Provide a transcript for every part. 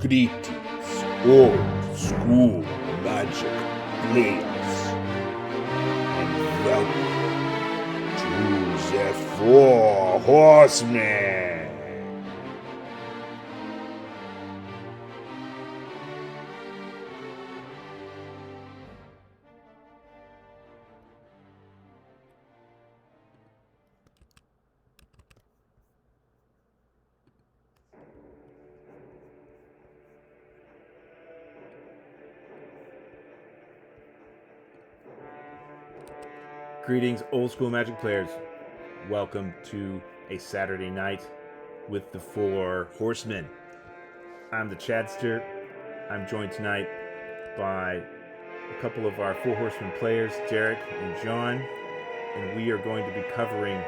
Greetings, old school magic players, and welcome to the Four Horsemen. Greetings, old school magic players. Welcome to a Saturday night with the Four Horsemen. I'm the Chadster. I'm joined tonight by a couple of our Four Horsemen players, Derek and John, and we are going to be covering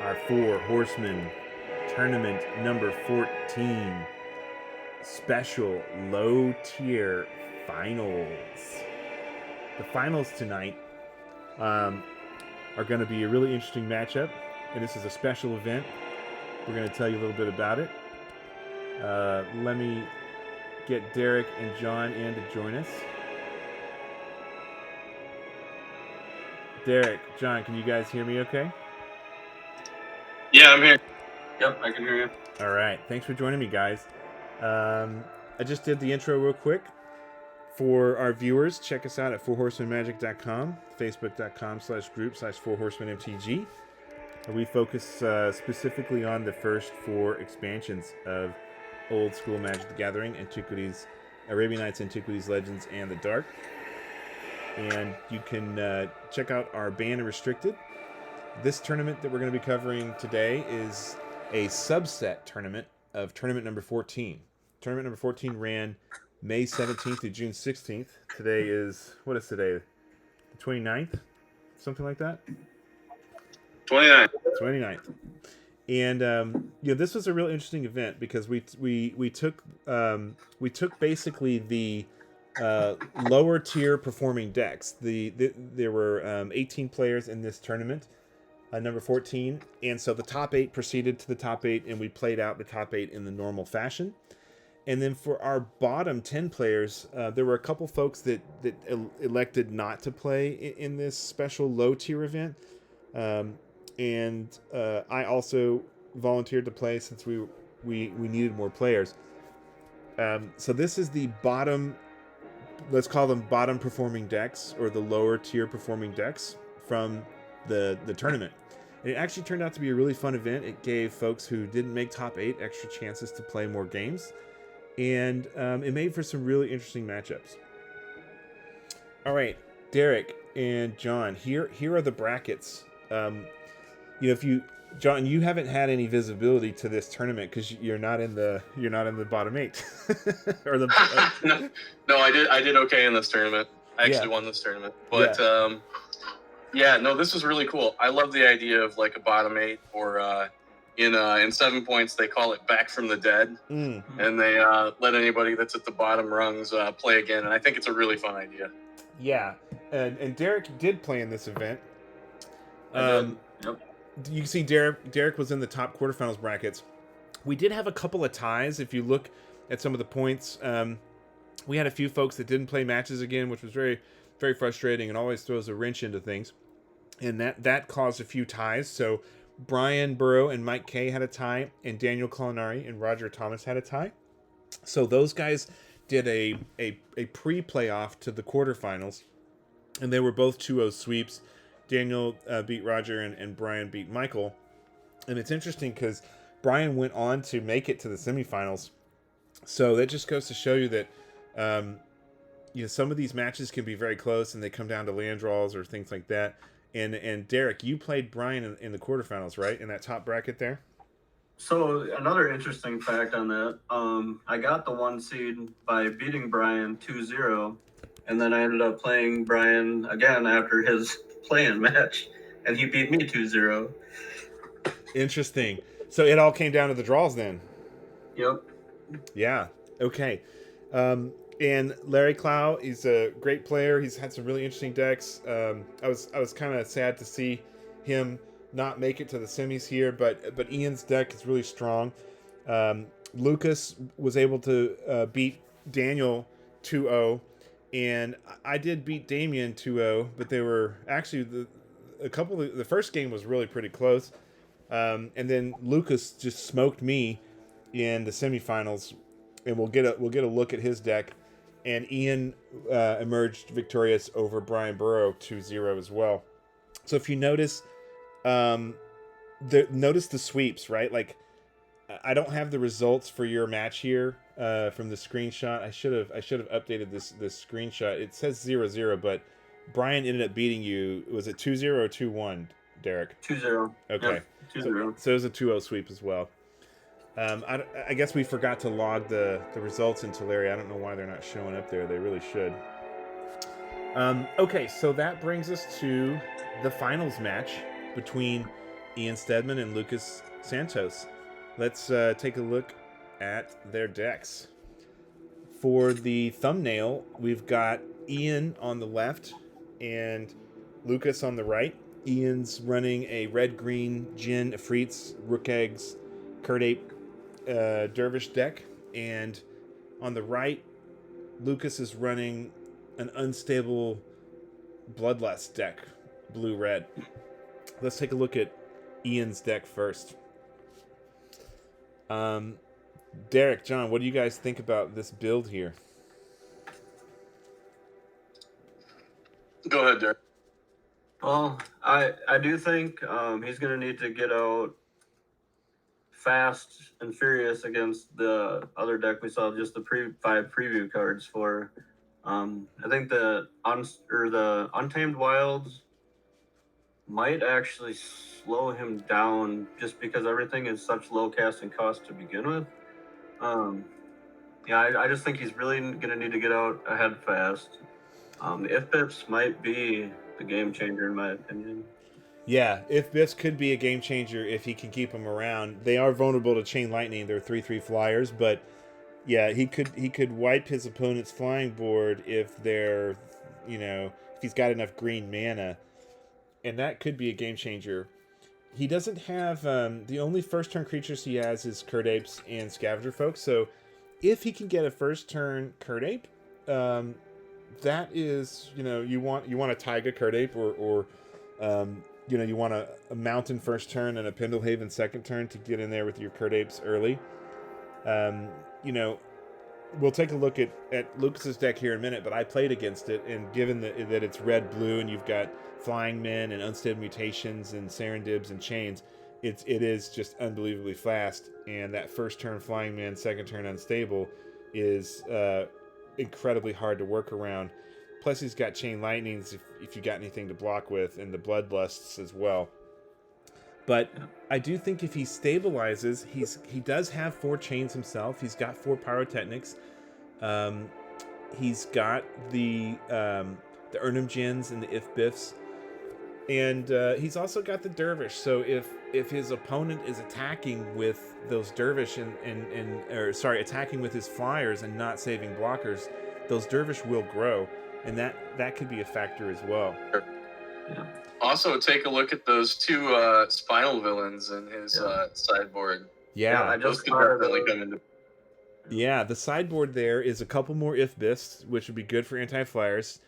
our Four Horsemen tournament number 14 special low tier finals. The finals tonight are going to be a really interesting matchup, and this is a special event. We're going to tell you a little bit about it. Let me get Derek and John in to join us. Derek, John, can you guys hear me okay? Yeah, I'm here. Yep, I can hear you. All right, thanks for joining me, guys. I just did the intro real quick. For our viewers, check us out at fourhorsemenmagic.com, facebook.com/group/fourhorsemenmtg. We focus specifically on the first 4 expansions of Old School Magic the Gathering, Antiquities, Arabian Nights, Antiquities, Legends, and the Dark. And you can check out our Banned and Restricted. This tournament that we're going to be covering today is a subset tournament of tournament number 14. Tournament number 14 ran May 17th to June 16th. Today is, what is today? The 29th? Something like that? 29th. And this was a real interesting event because we took basically the lower tier performing decks. There were 18 players in this tournament, number 14, and so the top 8 proceeded to the top 8, and we played out the top 8 in the normal fashion. And then for our bottom 10 players, there were a couple folks that elected not to play in this special low tier event. And I also volunteered to play since we needed more players. So this is the bottom, let's call them bottom performing decks, or the lower tier performing decks from the tournament. And it actually turned out to be a really fun event. It gave folks who didn't make top 8 extra chances to play more games. And it made for some really interesting matchups. All right, Derek and John, here are the brackets. If you, John, you haven't had any visibility to this tournament because you're not in the bottom 8. Or the No, I did okay in this tournament. I actually won this tournament, but this was really cool. I love the idea of like a bottom 8, or in 7 points they call it back from the dead, and they let anybody that's at the bottom rungs play again, and I think it's a really fun idea. Yeah, and Derek did play in this event. Yep. You can see Derek was in the top quarterfinals brackets. We did have a couple of ties. If you look at some of the points, we had a few folks that didn't play matches again, which was very, very frustrating and always throws a wrench into things. And that caused a few ties. So Brian Burrow and Mike Kay had a tie, and Daniel Culinari and Roger Thomas had a tie. So those guys did a pre-playoff to the quarterfinals, and they were both 2-0 sweeps. Daniel beat Roger, and Brian beat Michael. And it's interesting because Brian went on to make it to the semifinals. So that just goes to show you that some of these matches can be very close, and they come down to land draws or things like that. And Derek, you played Brian in the quarterfinals, right? In that top bracket there? So another interesting fact on that, I got the 1 seed by beating Brian 2-0, and then I ended up playing Brian again after his play-in match, and he beat me 2-0. Interesting. So it all came down to the draws then? Yep. Yeah. Okay. And Larry Clow, he's a great player. He's had some really interesting decks. I was kind of sad to see him not make it to the semis here, but Ian's deck is really strong. Lucas was able to beat Daniel 2-0, and I did beat Damien 2-0, but they were actually the first game was really pretty close, and then Lucas just smoked me in the semifinals, and we'll get a look at his deck. And Ian emerged victorious over Brian Burrow 2-0 as well. So if you notice, notice the sweeps, right? Like, I don't have the results for your match here from the screenshot. I should have updated this screenshot. It says 0-0, but Brian ended up beating you. Was it 2-0 or 2-1, Derek? 2-0. Okay. Yep, 2-0. So it was a 2-0 sweep as well. I guess we forgot to log the results into Larry. I don't know why they're not showing up there. They really should. Okay, so that brings us to the finals match between Ian Stedman and Lucas Santos. Let's take a look at their decks. For the thumbnail, we've got Ian on the left and Lucas on the right. Ian's running a red-green Djinns Efreets Rukhs Curd Ape Dervish deck, and on the right, Lucas is running an unstable Bloodlust deck, blue-red. Let's take a look at Ian's deck first. Derek, John, what do you guys think about this build here? Go ahead, Derek. Well, I do think he's going to need to get out fast and furious against the other deck we saw, just the 5 preview cards for. I think the Untamed Wilds might actually slow him down just because everything is such low casting cost to begin with. I just think he's really going to need to get out ahead fast. If Bips might be the game changer in my opinion. Yeah, if Biffs could be a game changer if he can keep them around. They are vulnerable to Chain Lightning. They're 3/3 flyers, but yeah, he could wipe his opponent's flying board if they're, if he's got enough green mana, and that could be a game changer. He doesn't have the only first turn creatures he has is Curd Apes and Scavenger Folk. So if he can get a first turn Curd Ape, that is you want a Taiga Curd Ape or you want a Mountain first turn and a Pendlehaven second turn to get in there with your Curd Apes early. We'll take a look at Lucas's deck here in a minute, but I played against it, and given that it's red-blue and you've got Flying Men and Unstable Mutations and Serendibs and Chains, it is just unbelievably fast, and that first turn Flying Man, second turn Unstable is incredibly hard to work around. Plus, he's got Chain Lightnings if you got anything to block with, and the Bloodlusts as well. But I do think if he stabilizes, he does have 4 chains himself. He's got 4 pyrotechnics. He's got the Urnum Djinns and the If Biffs, and he's also got the Dervish. So if his opponent is attacking with those Dervish attacking with his flyers and not saving blockers, those Dervish will grow. And that could be a factor as well. Yeah. Also, take a look at those 2 spinal villains in his sideboard. Yeah, I Those just could definitely come into. Yeah, the sideboard there is a couple more If Biffs, which would be good for anti-flyers.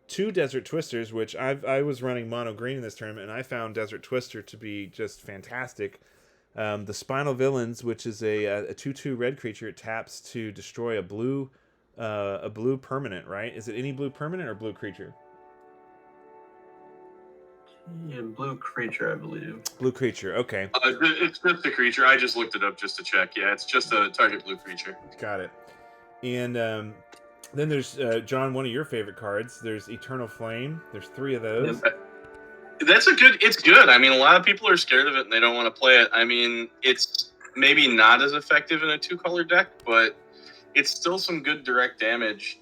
2 Desert Twisters, which I was running mono green in this tournament, and I found Desert Twister to be just fantastic. The Spinal Villains, which is a 2/2 red creature, it taps to destroy a blue permanent, right? Is it any blue permanent or blue creature? Yeah, blue creature, I believe. Blue creature, okay. It's just a creature. I just looked it up just to check. Yeah, it's just a target blue creature. Got it. And then there's, John, one of your favorite cards. There's Eternal Flame. There's 3 of those. It's good. I mean, a lot of people are scared of it and they don't want to play it. I mean, it's maybe not as effective in a 2-color deck, but it's still some good direct damage.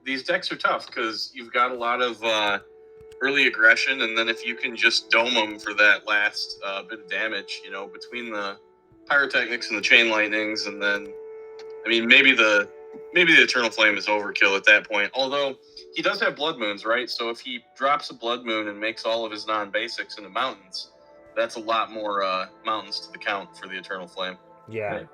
These decks are tough because you've got a lot of early aggression, and then if you can just dome them for that last bit of damage, between the pyrotechnics and the chain lightnings, and then, I mean, maybe the Eternal Flame is overkill at that point. Although he does have Blood Moons, right? So if he drops a Blood Moon and makes all of his non-basics into mountains, that's a lot more mountains to the count for the Eternal Flame. Yeah. Right.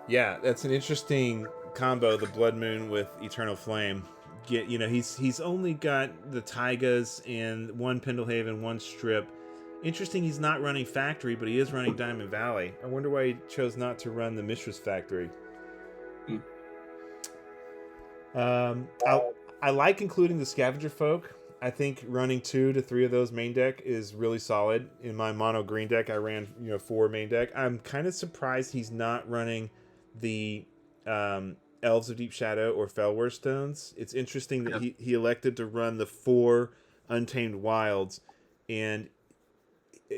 Yeah, that's an interesting combo, the Blood Moon with Eternal Flame. He's only got the Taigas and one Pendlehaven, one Strip. Interesting, he's not running Factory, but he is running Diamond Valley. I wonder why he chose not to run the Mistress Factory. I like including the Scavenger Folk. I think running 2 to 3 of those main deck is really solid. In my mono green deck, I ran 4 main deck. I'm kind of surprised he's not running the Elves of Deep Shadow or Felwar Stones. It's interesting that he elected to run the 4 Untamed Wilds and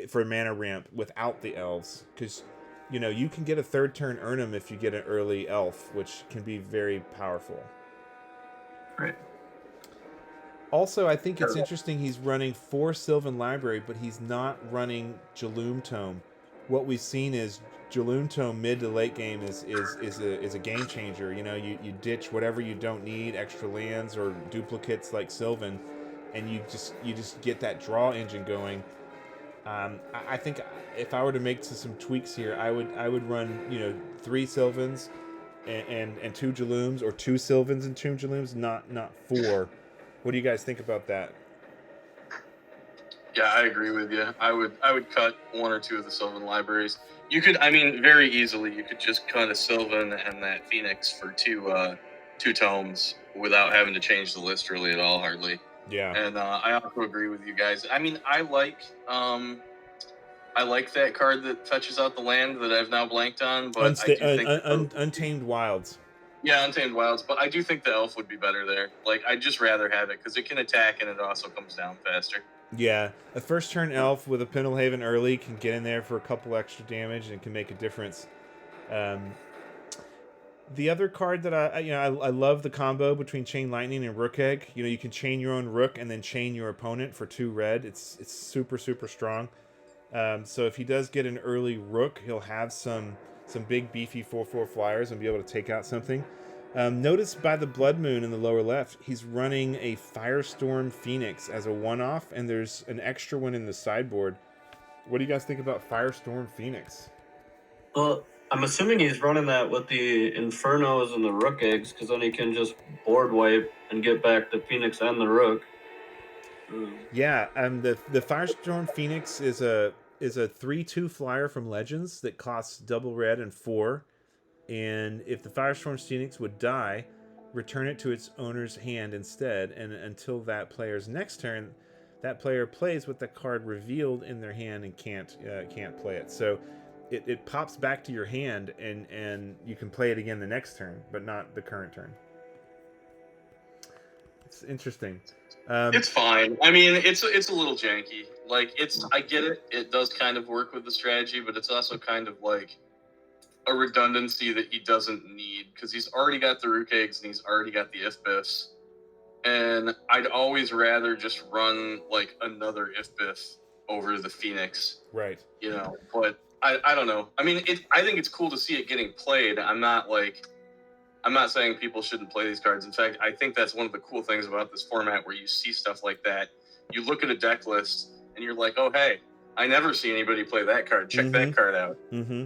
for mana ramp without the elves, because you can get a 3rd turn Urnum if you get an early elf, which can be very powerful. Right. Also, I think it's interesting he's running 4 Sylvan Library, but he's not running Jaloom Tome. What we've seen is Jaloom Tome mid to late game is a game changer. You ditch whatever you don't need, extra lands or duplicates like Sylvan, and you just get that draw engine going. I think if I were to make some tweaks here, I would run 3 Sylvans and 2 Jalooms, or 2 Sylvans and 2 Jalooms, not 4. What do you guys think about that? Yeah, I agree with you. I would cut 1 or 2 of the Sylvan libraries. You could, very easily, you could just cut a Sylvan and that Phoenix for 2 tomes without having to change the list really at all, hardly. Yeah. And I also agree with you guys. I like that card that fetches out the land that I've now blanked on, but I do think Untamed Wilds. Yeah, Untamed Wilds, but I do think the elf would be better there. Like, I'd just rather have it because it can attack and it also comes down faster. Yeah, a 1st turn elf with a Pendlehaven early can get in there for a couple extra damage and can make a difference. The other card that I love the combo between Chain Lightning and Rook Egg. You can chain your own Rook and then chain your opponent for 2 red. It's super, super strong. So if he does get an early Rook, he'll have some big beefy 4/4 flyers and be able to take out something. Notice by the Blood Moon in the lower left, he's running a Firestorm Phoenix as a one-off, and there's an extra one in the sideboard. What do you guys think about Firestorm Phoenix? Well, I'm assuming he's running that with the Infernos and the Rook Eggs, because then he can just board wipe and get back the Phoenix and the Rook. Yeah, the Firestorm Phoenix is a 3/2 flyer from Legends that costs double red and 4. And if the Firestorm Phoenix would die, return it to its owner's hand instead, and until that player's next turn, that player plays with the card revealed in their hand and can't play it. So it pops back to your hand, and you can play it again the next turn, but not the current turn. It's interesting. It's fine. It's a little janky. Like, I get it. It does kind of work with the strategy, but it's also kind of like a redundancy that he doesn't need, because he's already got the Rook Eggs and he's already got the If-Biffs. And I'd always rather just run like another If-Biff over the Phoenix. Right. But I don't know. I think it's cool to see it getting played. I'm not saying people shouldn't play these cards. In fact, I think that's one of the cool things about this format, where you see stuff like that. You look at a deck list and you're like, oh, hey, I never see anybody play that card. Check that card out. Mm-hmm.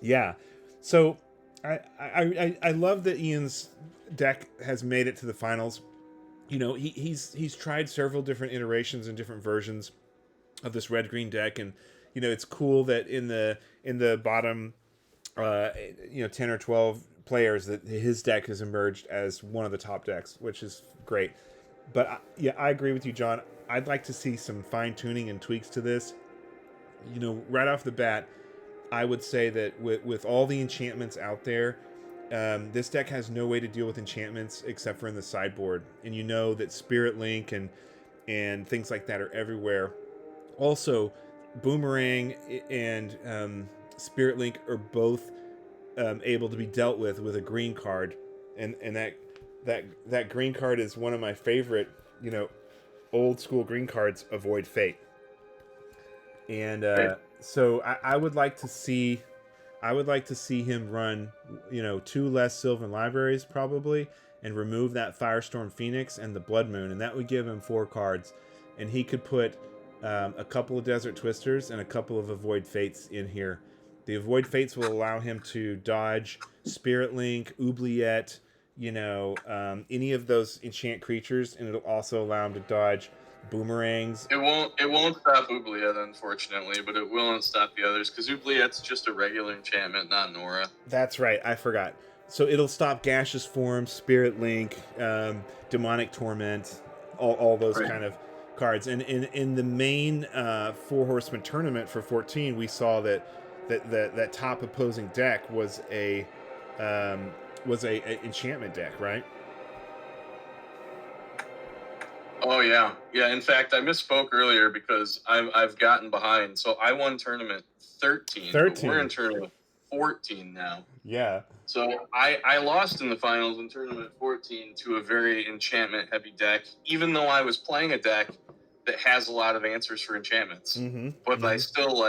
Yeah. So I love that Ian's deck has made it to the finals. He's tried several different iterations and different versions of this red-green deck, and it's cool that in the bottom 10 or 12 players that his deck has emerged as one of the top decks, which is great. But I agree with you, John. I'd like to see some fine-tuning and tweaks to this. Right off the bat, I would say that with all the enchantments out there, this deck has no way to deal with enchantments except for in the sideboard. And that Spirit Link and things like that are everywhere. Also, Boomerang and Spirit Link are both able to be dealt with a green card, and that green card is one of my favorite old school green cards, Avoid Fate. And so I would like to see him run 2 less Sylvan Libraries probably, and remove that Firestorm Phoenix and the Blood Moon, and that would give him 4 cards, and he could put a couple of Desert Twisters and a couple of Avoid Fates in here. The Avoid Fates will allow him to dodge Spirit Link, Oubliette, any of those enchant creatures, and it'll also allow him to dodge boomerangs. It won't stop Oubliette, unfortunately, but it will stop the others, because Oubliette's just a regular enchantment, not an aura. That's right, I forgot. So it'll stop Gaseous Form, Spirit Link, Demonic Torment, all those kind of cards. And in the main Four Horsemen tournament for 14, we saw that top opposing deck was a enchantment deck, right? Oh yeah. In fact, I misspoke earlier because I've gotten behind. So I won tournament 13. But we're in tournament 14 now. Yeah. So I lost in the finals in tournament 14 to a very enchantment heavy deck, even though I was playing a deck that has a lot of answers for enchantments. But I still,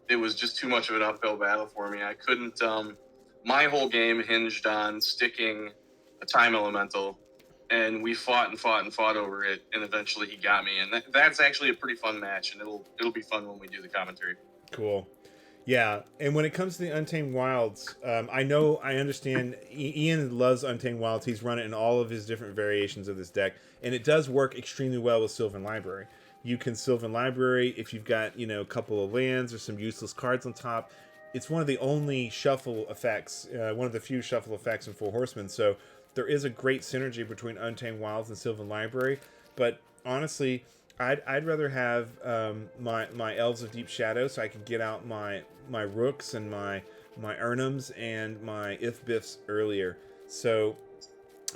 it was just too much of an uphill battle for me. I couldn't. My whole game hinged on sticking a time elemental, and we fought over it, and eventually he got me. And that's actually a pretty fun match, and it'll be fun when we do the commentary. Cool. Yeah, and when it comes to the Untamed Wilds, I understand Ian loves Untamed Wilds. He's run it in all of his different variations of this deck, and it does work extremely well with Sylvan Library. You can Sylvan Library if you've got, a couple of lands or some useless cards on top. It's one of the only shuffle effects, one of the few shuffle effects in Four Horsemen, so there is a great synergy between Untamed Wilds and Sylvan Library, but honestly, I'd rather have my Elves of Deep Shadow, so I can get out my Rooks and my Urnums and my If-Biffs earlier. So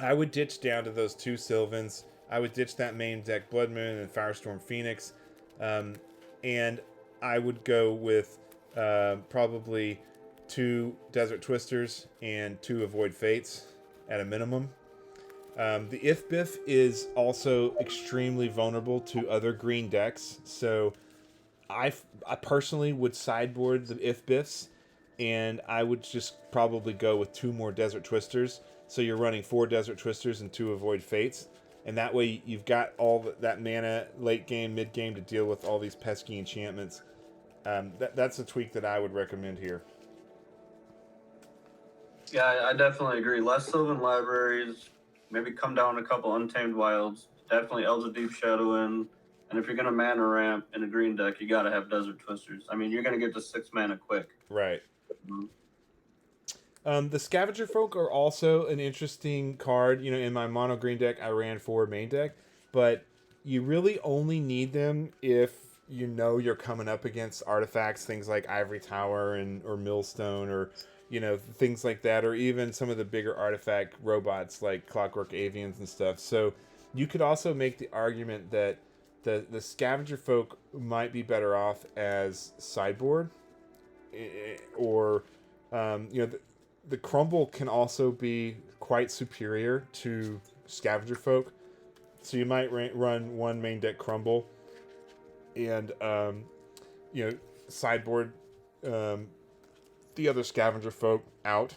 I would ditch down to those two Sylvans. I would ditch that main deck Blood Moon and Firestorm Phoenix, and I would go with probably 2 Desert Twisters and 2 Avoid Fates at a minimum. The If-Biff is also extremely vulnerable to other green decks, so I personally would sideboard the If-Biffs, and I would just probably go with 2 more Desert Twisters, so you're running 4 Desert Twisters and 2 Avoid Fates, and that way you've got all that mana late game, mid game to deal with all these pesky enchantments. That's a tweak that I would recommend here. Yeah, I definitely agree. Less Sylvan Libraries, maybe come down a couple Untamed Wilds, definitely Elves of Deep Shadow in, and if you're going to mana ramp in a green deck, you got to have Desert Twisters. I mean, you're going to get to 6 mana quick. Right. The Scavenger Folk are also an interesting card. In my mono green deck, I ran 4 main deck, but you really only need them if you're coming up against artifacts, things like Ivory Tower or Millstone, or things like that, or even some of the bigger artifact robots like Clockwork Avians and stuff. So you could also make the argument that the Scavenger Folk might be better off as sideboard, or the Crumble can also be quite superior to Scavenger Folk. So you might run 1 main deck Crumble and sideboard the other Scavenger Folk out,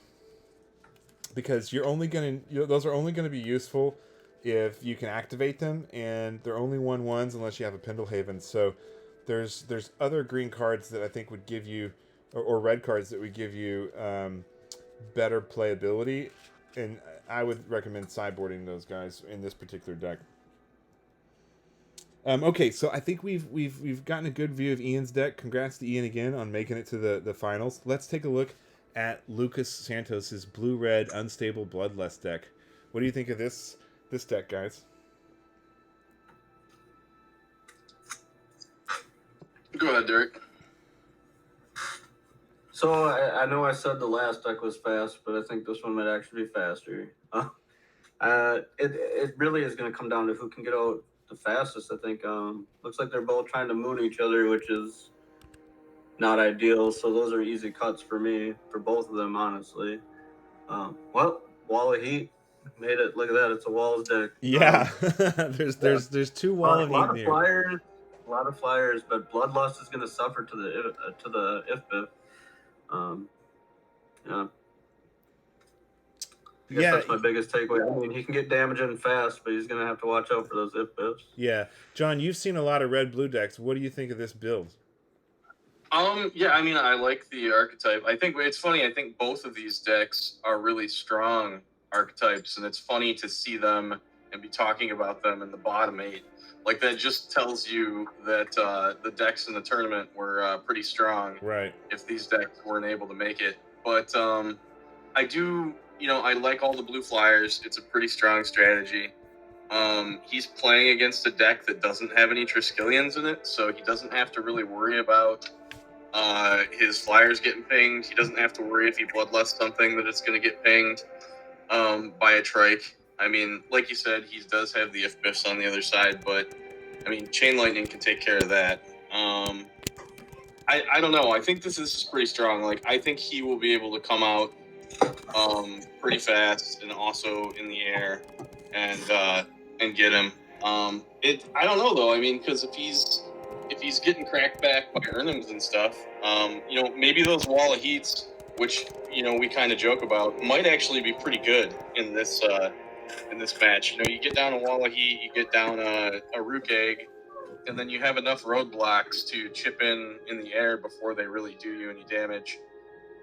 because those are only going to be useful if you can activate them, and they're only 1/1s unless you have a Pendlehaven. So there's other green cards that I think would give you, or red cards that would give you better playability, and I would recommend sideboarding those guys in this particular deck. Okay, so I think we've gotten a good view of Ian's deck. Congrats to Ian again on making it to the finals. Let's take a look at Lucas Santos's blue-red unstable Bloodlust deck. What do you think of this deck, guys? Go ahead, Derek. So I know I said the last deck was fast, but I think this one might actually be faster. It really is going to come down to who can get out the fastest. I think looks like they're both trying to moon each other, which is not ideal. So those are easy cuts for me, for both of them, honestly. Well, Wall of Heat made it. Look at that, it's a Walls deck. Yeah, there's 2 Wall of Heat here. A lot of flyers, but Bloodlust is going to suffer to the If-Biff. Yeah. That's my biggest takeaway. I mean, he can get damage in fast, but he's going to have to watch out for those If-Biffs. Yeah. John, you've seen a lot of red-blue decks. What do you think of this build? Yeah, I mean, I like the archetype. I think it's funny. I think both of these decks are really strong archetypes, and it's funny to see them and be talking about them in the bottom 8. Like, that just tells you that the decks in the tournament were pretty strong. Right. If these decks weren't able to make it, but I do. I like all the blue flyers. It's a pretty strong strategy. He's playing against a deck that doesn't have any Triskelions in it, so he doesn't have to really worry about his flyers getting pinged. He doesn't have to worry if he bloodlusts something that it's going to get pinged by a trike. I mean, like you said, he does have the if biffs on the other side, but I mean, Chain Lightning can take care of that. I don't know. I think this is pretty strong. Like, I think he will be able to come out pretty fast and also in the air and get him. I don't know though. I mean, because if he's getting cracked back by Ernims and stuff, maybe those wall of heats, which we kind of joke about, might actually be pretty good in this match. You get down a wall of heat, you get down a Rook Egg, and then you have enough roadblocks to chip in the air before they really do you any damage.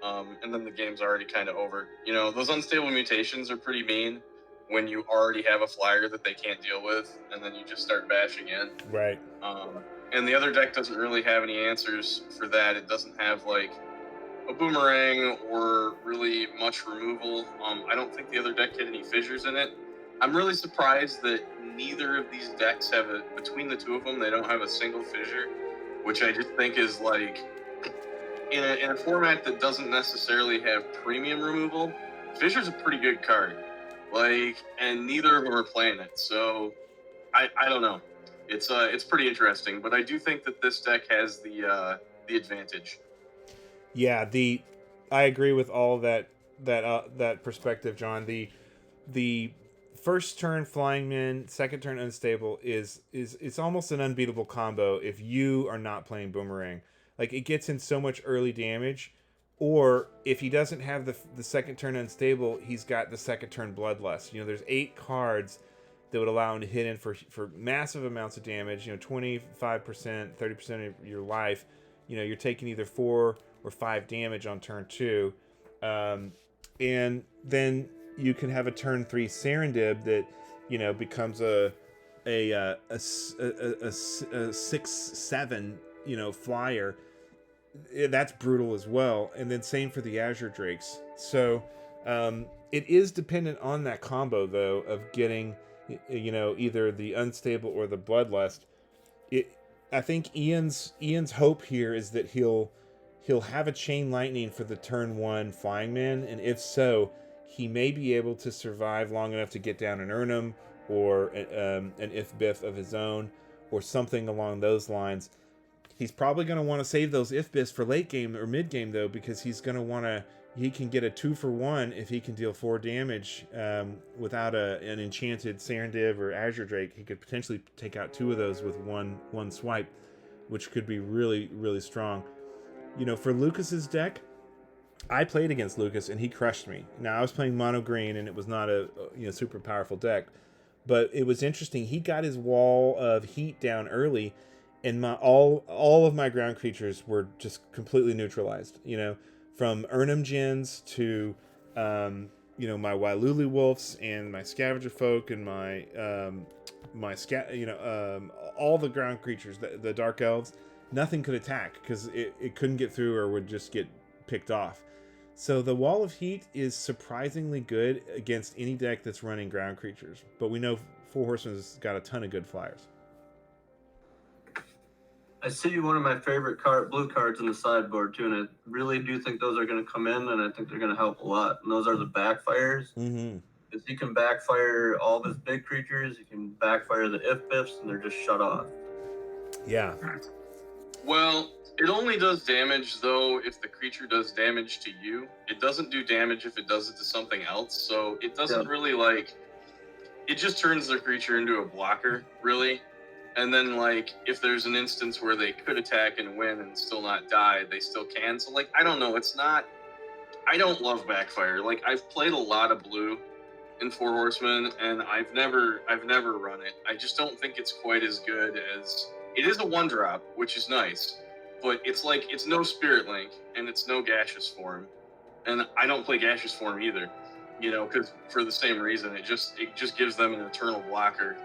And then the game's already kind of over. Those unstable mutations are pretty mean when you already have a flyer that they can't deal with, and then you just start bashing in. Right. And the other deck doesn't really have any answers for that. It doesn't have, like, a boomerang or really much removal. I don't think the other deck had any fissures in it. I'm really surprised that neither of these decks have between the two of them, they don't have a single fissure, which I just think is, like, in a format that doesn't necessarily have premium removal, Fissure's a pretty good card. Like, and neither of them are playing it. So, I don't know. It's pretty interesting, but I do think that this deck has the advantage. Yeah, I agree with all that perspective, John. The first turn Flying Men, second turn Unstable is it's almost an unbeatable combo if you are not playing Boomerang. Like, it gets in so much early damage, or if he doesn't have the second turn Unstable, he's got the second turn Bloodlust. There's 8 cards that would allow him to hit in for massive amounts of damage. 25%, 30% of your life. You're taking either 4 or 5 damage on turn 2, and then you can have a turn 3 Serendib that becomes a 6/7 flyer. That's brutal as well. And then same for the Azure Drakes. So it is dependent on that combo though of getting either the Unstable or the Bloodlust. I think Ian's hope here is that he'll have a Chain Lightning for the turn 1 Flying Man, and if so, he may be able to survive long enough to get down an Urnum or an If Biff of his own or something along those lines. He's probably going to want to save those If Biffs for late game or mid game though, because he's going to want to. He can get a 2-for-1 if he can deal 4 damage without an enchanted Serendib or Azure Drake. He could potentially take out 2 of those with one swipe, which could be really, really strong. For Lucas's deck, I played against Lucas and he crushed me. Now, I was playing mono green and it was not a super powerful deck, but it was interesting. He got his wall of heat down early, and all of my ground creatures were just completely neutralized. From Urnum Djinns to my Wailuli Wolves and my Scavenger Folk and my all the ground creatures, the Dark Elves, nothing could attack because it couldn't get through or would just get picked off. So the Wall of Heat is surprisingly good against any deck that's running ground creatures. But we know Four Horsemen has got a ton of good flyers. I see one of my favorite blue cards in the sideboard too, and I really do think those are going to come in, and I think they're going to help a lot. And those are the backfires. Mm-hmm. Because he can backfire all of his big creatures, he can backfire the If Biffs, and they're just shut off. Yeah. Well, it only does damage though if the creature does damage to you. It doesn't do damage if it does it to something else. So it doesn't really it just turns the creature into a blocker, really. And then, if there's an instance where they could attack and win and still not die, they still can. So, I don't know. I don't love backfire. I've played a lot of blue in Four Horsemen, and I've never run it. I just don't think it's quite as good as... It is a 1-drop, which is nice, but it's like it's no Spirit Link and it's no Gaseous Form, and I don't play Gaseous Form either, you know, because for the same reason, it just gives them an eternal blocker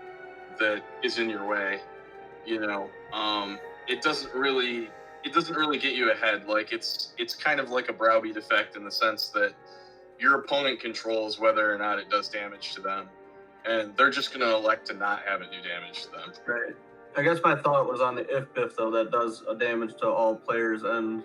that is in your way, you know. It doesn't really get you ahead. Like it's kind of like a browbeat effect in the sense that your opponent controls whether or not it does damage to them, and they're just going to elect to not have it do damage to them. Right. I guess my thought was on the if biff though, that does a damage to all players and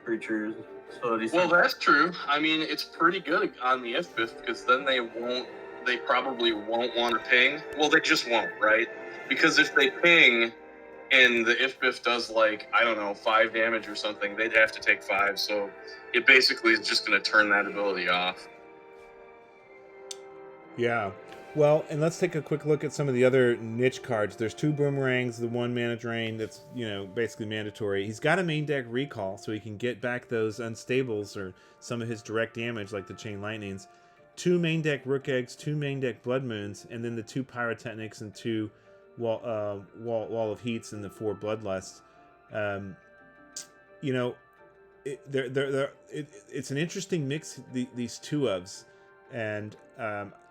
creatures. So well, that's true. I mean, it's pretty good on the if biff because then they probably won't want to ping. Well, they just won't, right? Because if they ping and the if biff does like, I don't know, 5 damage or something, they'd have to take 5. So it basically is just going to turn that ability off. Yeah. Well, and let's take a quick look at some of the other niche cards. There's 2 boomerangs, the 1 mana drain that's, you know, basically mandatory. He's got a main deck recall, so he can get back those unstables or some of his direct damage like the Chain Lightnings. 2 main deck Rook Eggs, 2 main deck Blood Moons, and then the 2 Pyrotechnics and 2 Wall of Heats and the 4 Bloodlusts. You know, it's an interesting mix, these 2 ofs. And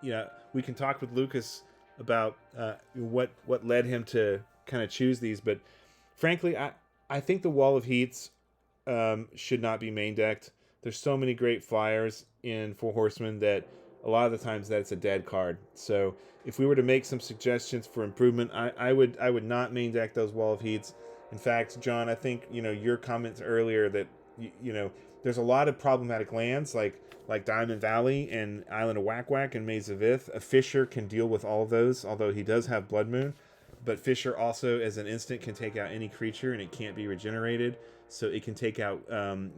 you know, we can talk with Lucas about what led him to kind of choose these, but frankly, I think the Wall of Heats should not be main decked. There's so many great flyers in Four Horsemen that a lot of the times that's a dead card. So if we were to make some suggestions for improvement, I would not main deck those Wall of Heats. In fact, John, I think, you know, your comments earlier that you know, there's a lot of problematic lands like Diamond Valley and Island of Whack Whack and Maze of Ith. A Fisher can deal with all of those, although he does have Blood Moon. But Fisher also, as an instant, can take out any creature, and it can't be regenerated. So it can take out,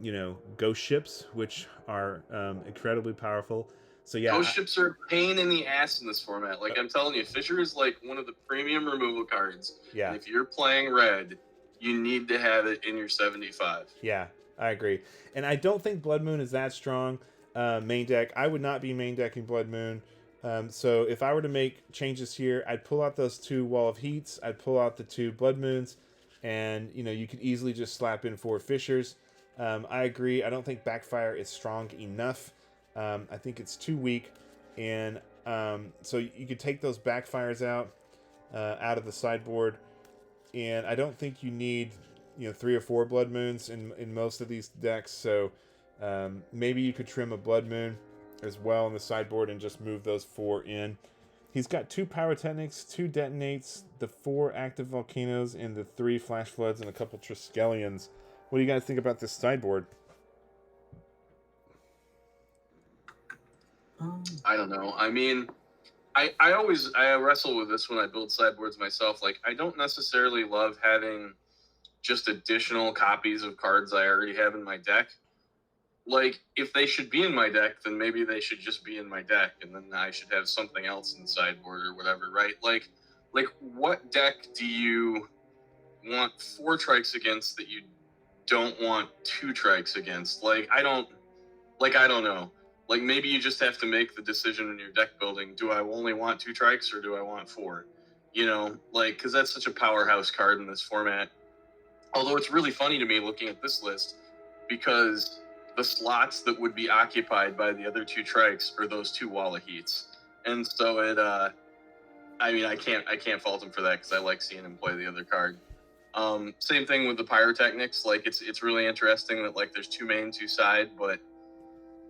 you know, ghost ships, which are incredibly powerful. So yeah, ghost ships are a pain in the ass in this format. Like I'm telling you, Fisher is like one of the premium removal cards. Yeah. And if you're playing red, you need to have it in your 75. Yeah, I agree. And I don't think Blood Moon is that strong. Main deck, I would not be main decking Blood Moon. So if I were to make changes here, I'd pull out those 2 Wall of Heats, I'd pull out the 2 Blood Moons, and you know, you could easily just slap in 4 Fishers. I agree. I don't think Backfire is strong enough. I think it's too weak, and so you could take those Backfires out of the sideboard, and I don't think you need, you know, 3 or 4 Blood Moons in most of these decks. So maybe you could trim a Blood Moon as well on the sideboard and just move those 4 in. He's got 2 Pyrotechnics, 2 Detonates, the 4 Active Volcanoes, and the 3 Flash Floods, and a couple Triskelions. What do you guys think about this sideboard? I don't know. I mean, I wrestle with this when I build sideboards myself. Like, I don't necessarily love having just additional copies of cards I already have in my deck. Like, if they should be in my deck, then maybe they should just be in my deck, and then I should have something else in the sideboard or whatever, right? Like what deck do you want 4 trikes against that you don't want 2 trikes against? Like, I don't know. Like, maybe you just have to make the decision in your deck building. Do I only want 2 trikes or do I want 4? You know, like, because that's such a powerhouse card in this format. Although it's really funny to me looking at this list because the slots that would be occupied by the other 2 trikes are those 2 Wall of Heats. And so it, I mean, I can't fault him for that because I like seeing him play the other card. Same thing with the Pyrotechnics. Like, it's really interesting that, like, there's 2 main, 2 side, but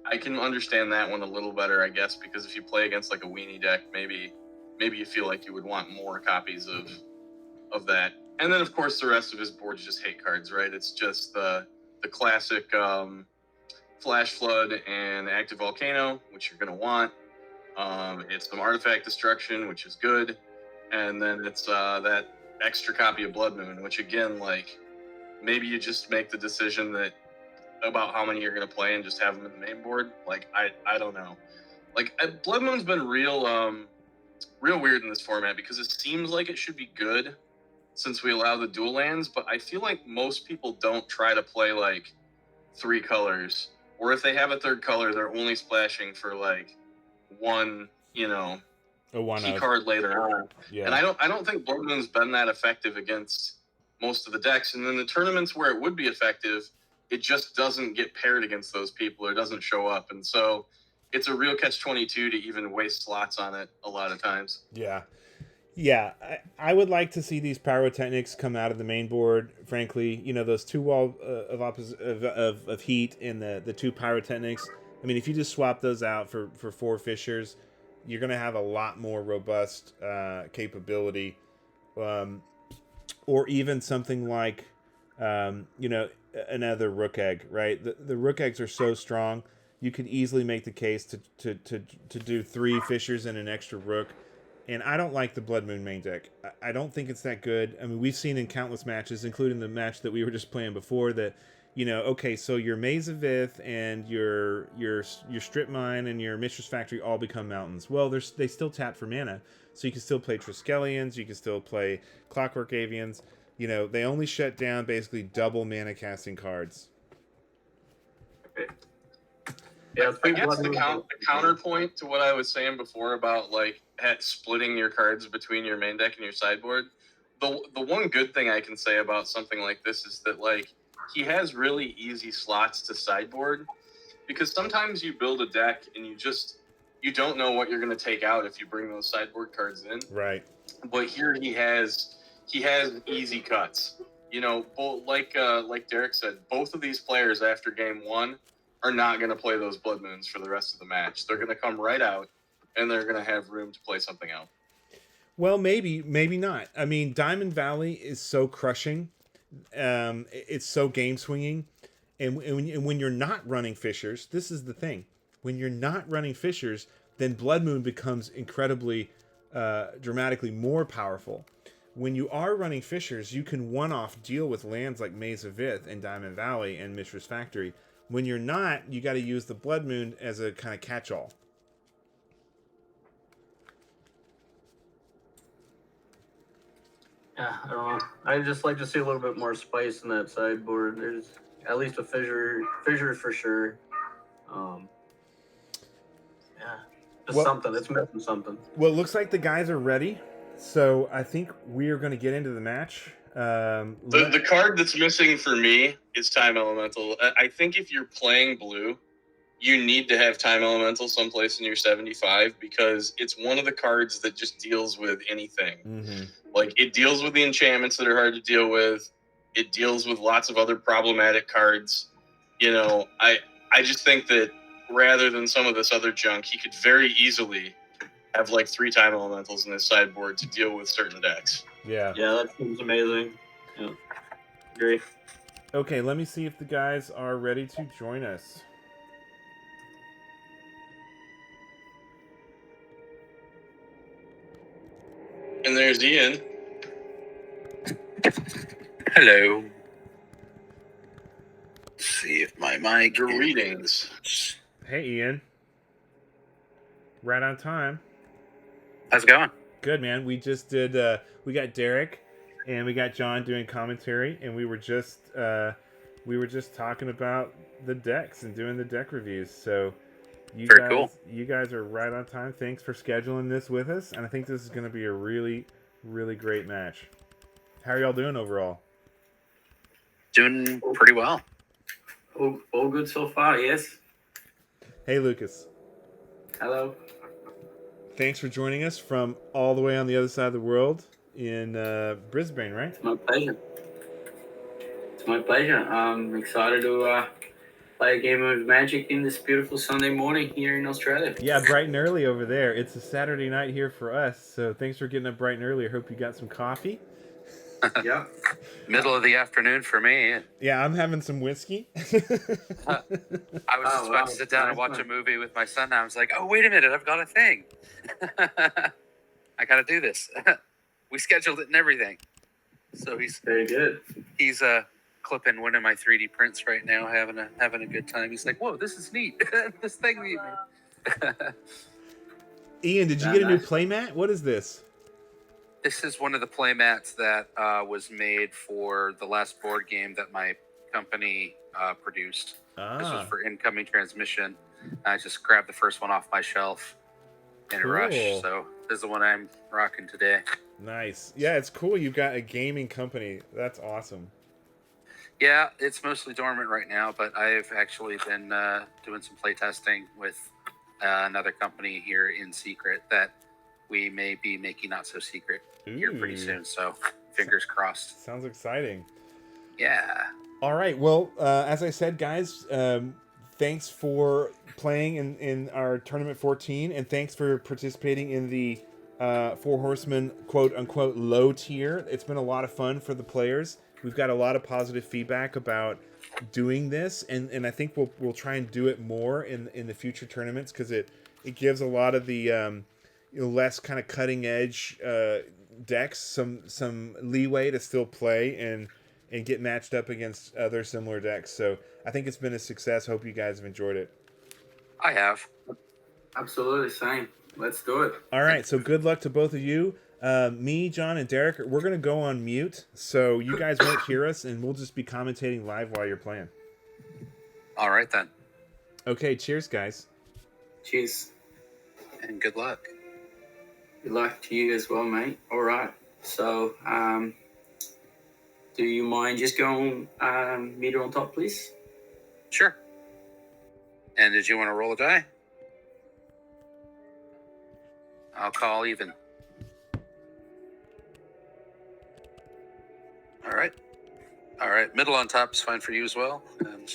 I can understand that one a little better, I guess, because if you play against, like, a weenie deck, maybe you feel like you would want more copies of that. And then, of course, the rest of his board's just hate cards, right? It's just the classic Flash Flood and Active Volcano, which you're going to want. It's some Artifact Destruction, which is good. And then it's that extra copy of Blood Moon, which, again, like, maybe you just make the decision that about how many you're going to play and just have them in the main board. Like, I don't know. Like, Blood Moon's been real weird in this format because it seems like it should be good since we allow the dual lands, but I feel like most people don't try to play, like, 3 colors. Or if they have a 3rd color, they're only splashing for, like, 1, you know, key card later on. Yeah. And I don't think Blood Moon's been that effective against most of the decks. And then the tournaments where it would be effective, it just doesn't get paired against those people or doesn't show up. And so it's a real catch-22 to even waste slots on it a lot of times. Yeah. Yeah, I would like to see these pyrotechnics come out of the main board. Frankly, you know, those 2 wall of heat and the 2 pyrotechnics. I mean, if you just swap those out for 4 fishers, you're going to have a lot more robust capability, or even something like, you know, another rook egg. Right, the rook eggs are so strong. You could easily make the case to do 3 fishers and an extra rook. And I don't like the Blood Moon main deck. I don't think it's that good. I mean, we've seen in countless matches, including the match that we were just playing before, that, you know, okay, so your Maze of Ith and your Strip Mine and your Mistress Factory all become mountains. Well, they still tap for mana, so you can still play Triskelions, you can still play Clockwork Avians. You know, they only shut down basically double mana casting cards. Yeah, I guess the counterpoint to what I was saying before about like splitting your cards between your main deck and your sideboard, the one good thing I can say about something like this is that like he has really easy slots to sideboard, because sometimes you build a deck and you don't know what you're going to take out if you bring those sideboard cards in. Right. But here he has easy cuts. You know, both like Derek said, both of these players after game 1 are not going to play those Blood Moons for the rest of the match. They're going to come right out, and they're going to have room to play something out. Well, maybe not. I mean, Diamond Valley is so crushing. It's so game swinging. And when you're not running Fishers, this is the thing. When you're not running Fishers, then Blood Moon becomes incredibly, dramatically more powerful. When you are running Fishers, you can one-off deal with lands like Maze of Ith and Diamond Valley and Mistress Factory. When you're not, you got to use the Blood Moon as a kind of catch-all. Yeah, I don't know. I just like to see a little bit more spice in that sideboard. There's at least a fissure for sure. Yeah, just something. It's missing something. Well, it looks like the guys are ready, so I think we are going to get into the match. The card that's missing for me is Time Elemental. I think if you're playing blue, you need to have Time Elemental someplace in your 75, because it's one of the cards that just deals with anything. Mm-hmm. Like, it deals with the enchantments that are hard to deal with. It deals with lots of other problematic cards. You know, I just think that rather than some of this other junk, he could very easily have like 3 Time Elementals in his sideboard to deal with certain decks. Yeah. Yeah, that seems amazing. Yeah. Agree. Okay, let me see if the guys are ready to join us. And there's Ian. Hello. Let's see if my mic. Greetings. Hey, Ian. Right on time. How's it going? Good, man. We just did. We got Derek, and we got John doing commentary, and we were just talking about the decks and doing the deck reviews. So, you guys are right on time. Thanks for scheduling this with us, and I think this is going to be a really, really great match. How are y'all doing overall? Doing pretty well. All good so far, yes. Hey, Lucas. Hello. Thanks for joining us from all the way on the other side of the world in Brisbane, right? It's my pleasure. It's my pleasure. I'm excited to play a game of Magic in this beautiful Sunday morning here in Australia. Yeah, bright and early over there. It's a Saturday night here for us, so thanks for getting up bright and early. I hope you got some coffee. Yeah. Middle of the afternoon for me. Yeah, I'm having some whiskey. I was just about to sit down and watch a movie with my son. Now I was like, oh, wait a minute, I've got a thing. I got to do this. We scheduled it and everything. So he's very good. He's clipping one of my 3D prints right now, having a good time. He's like, whoa, this is neat. This thing we made. Ian, did you get a new playmat? What is this? This is one of the playmats that was made for the last board game that my company produced. This was for incoming transmission. I just grabbed the first one off my shelf in a rush. So this is the one I'm rocking today. Nice. Yeah, it's cool. You've got a gaming company. That's awesome. Yeah, it's mostly dormant right now, but I've actually been doing some playtesting with another company here in secret that we may be making not so secret here pretty soon. So fingers crossed. Sounds exciting. Yeah. All right. Well, as I said, guys, thanks for playing in our Tournament 14, and thanks for participating in the Four Horsemen quote-unquote low tier. It's been a lot of fun for the players. We've got a lot of positive feedback about doing this, and I think we'll try and do it more in the future tournaments, because it gives a lot of the less kind of cutting edge decks some leeway to still play and get matched up against other similar decks. So I think it's been a success. Hope you guys have enjoyed it. I have. Absolutely, same. Let's do it. All right, so good luck to both of you. Me, John, and Derek, we're going to go on mute, so you guys won't hear us, and we'll just be commentating live while you're playing. All right, then. Okay, cheers, guys. Cheers. And good luck. Good luck to you as well, mate. All right. So, do you mind just going meter on top, please? Sure. And did you want to roll a die? I'll call even. All right. All right. Middle on top is fine for you as well. And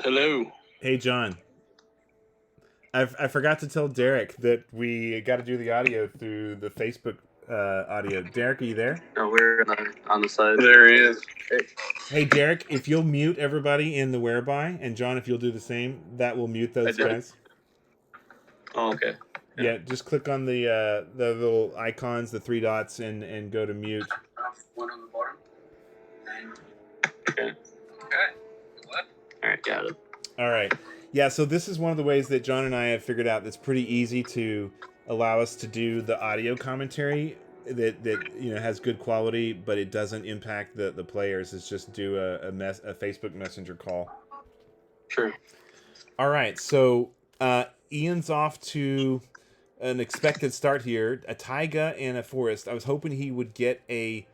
Hello. Hey, John. I forgot to tell Derek that we got to do the audio through the Facebook audio. Derek, are you there? No, we're on the side. There he is. Hey, Derek, if you'll mute everybody in the whereby, and John, if you'll do the same, that will mute those guys. Oh, okay. Yeah, just click on the little icons, the three dots, and go to mute. One on the bottom. Okay. All right, got it. All right. Yeah, so this is one of the ways that John and I have figured out that's pretty easy to allow us to do the audio commentary that has good quality, but it doesn't impact the players. It's just do a Facebook Messenger call. Sure. All right, so Ian's off to an expected start here, a taiga and a forest. I was hoping he would get a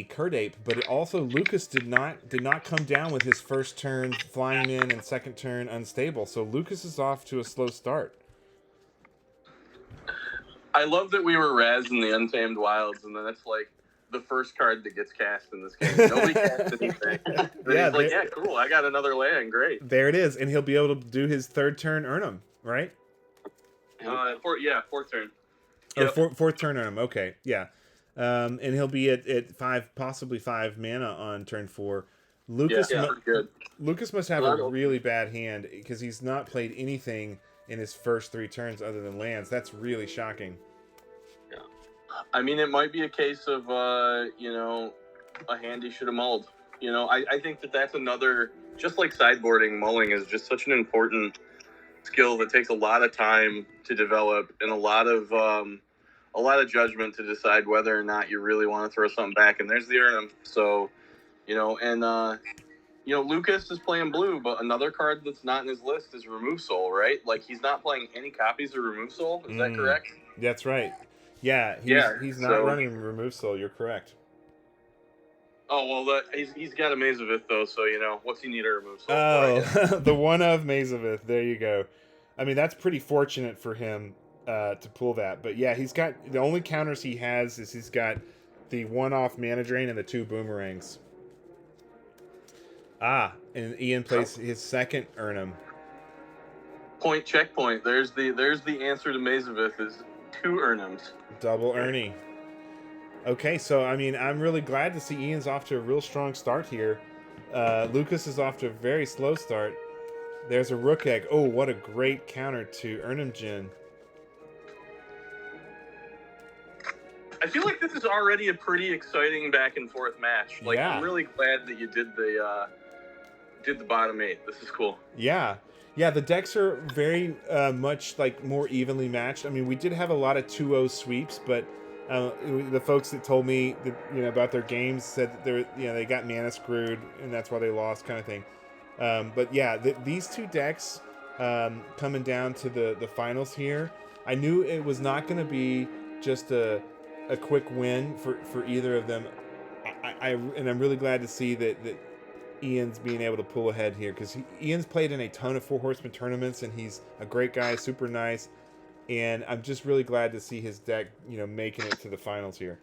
Curd Ape, but also Lucas did not come down with his first turn flying in and second turn unstable. So Lucas is off to a slow start. I love that we were Raz in the Untamed Wilds, and then it's like the first card that gets cast in this game. Nobody cast anything. Yeah, he's like, yeah, cool, I got another land, great. There it is, and he'll be able to do his third turn Earnham, right? Fourth turn. Yep. Oh, fourth turn Earnham. Okay, yeah. And he'll be at possibly 5 mana on turn 4. Lucas, good. Lucas must have a really bad hand because he's not played anything in his first 3 turns other than lands. That's really shocking. Yeah, I mean, it might be a case of a hand he should have mulled. I think that's another, just like sideboarding, mulling is just such an important skill that takes a lot of time to develop and a lot of judgment to decide whether or not you really want to throw something back. And there's the Earnham. So, Lucas is playing blue, but another card that's not in his list is Remove Soul, right? Like, he's not playing any copies of Remove Soul. Is that correct? That's right. Yeah, he's not running Remove Soul. You're correct. Oh, well, he's got a Mazavith, though, so, what's he need to Remove Soul for? The one of Mazavith. There you go. I mean, that's pretty fortunate for him to pull that. But, yeah, he's got... The only counters he has is he's got the one-off Mana Drain and the 2 Boomerangs. Ah, and Ian plays his second Earnham. Checkpoint. There's the answer to Mazavith is 2 Earnhams. Double Ernie. Okay, so I mean, I'm really glad to see Ian's off to a real strong start here. Lucas is off to a very slow start. There's a rook egg. Oh, what a great counter to Djinn. I feel like this is already a pretty exciting back and forth match. Like, Yeah. I'm really glad that you did the bottom 8. This is cool. Yeah. Yeah, the decks are very much like more evenly matched. I mean, we did have a lot of 2-0 sweeps, but the folks that told me that, about their games said that they got mana screwed and that's why they lost, kind of thing. But yeah, these two decks coming down to the finals here, I knew it was not going to be just a quick win for either of them. And I'm really glad to see that Ian's being able to pull ahead here, because Ian's played in a ton of Four Horsemen tournaments and he's a great guy, super nice, and I'm just really glad to see his deck making it to the finals here.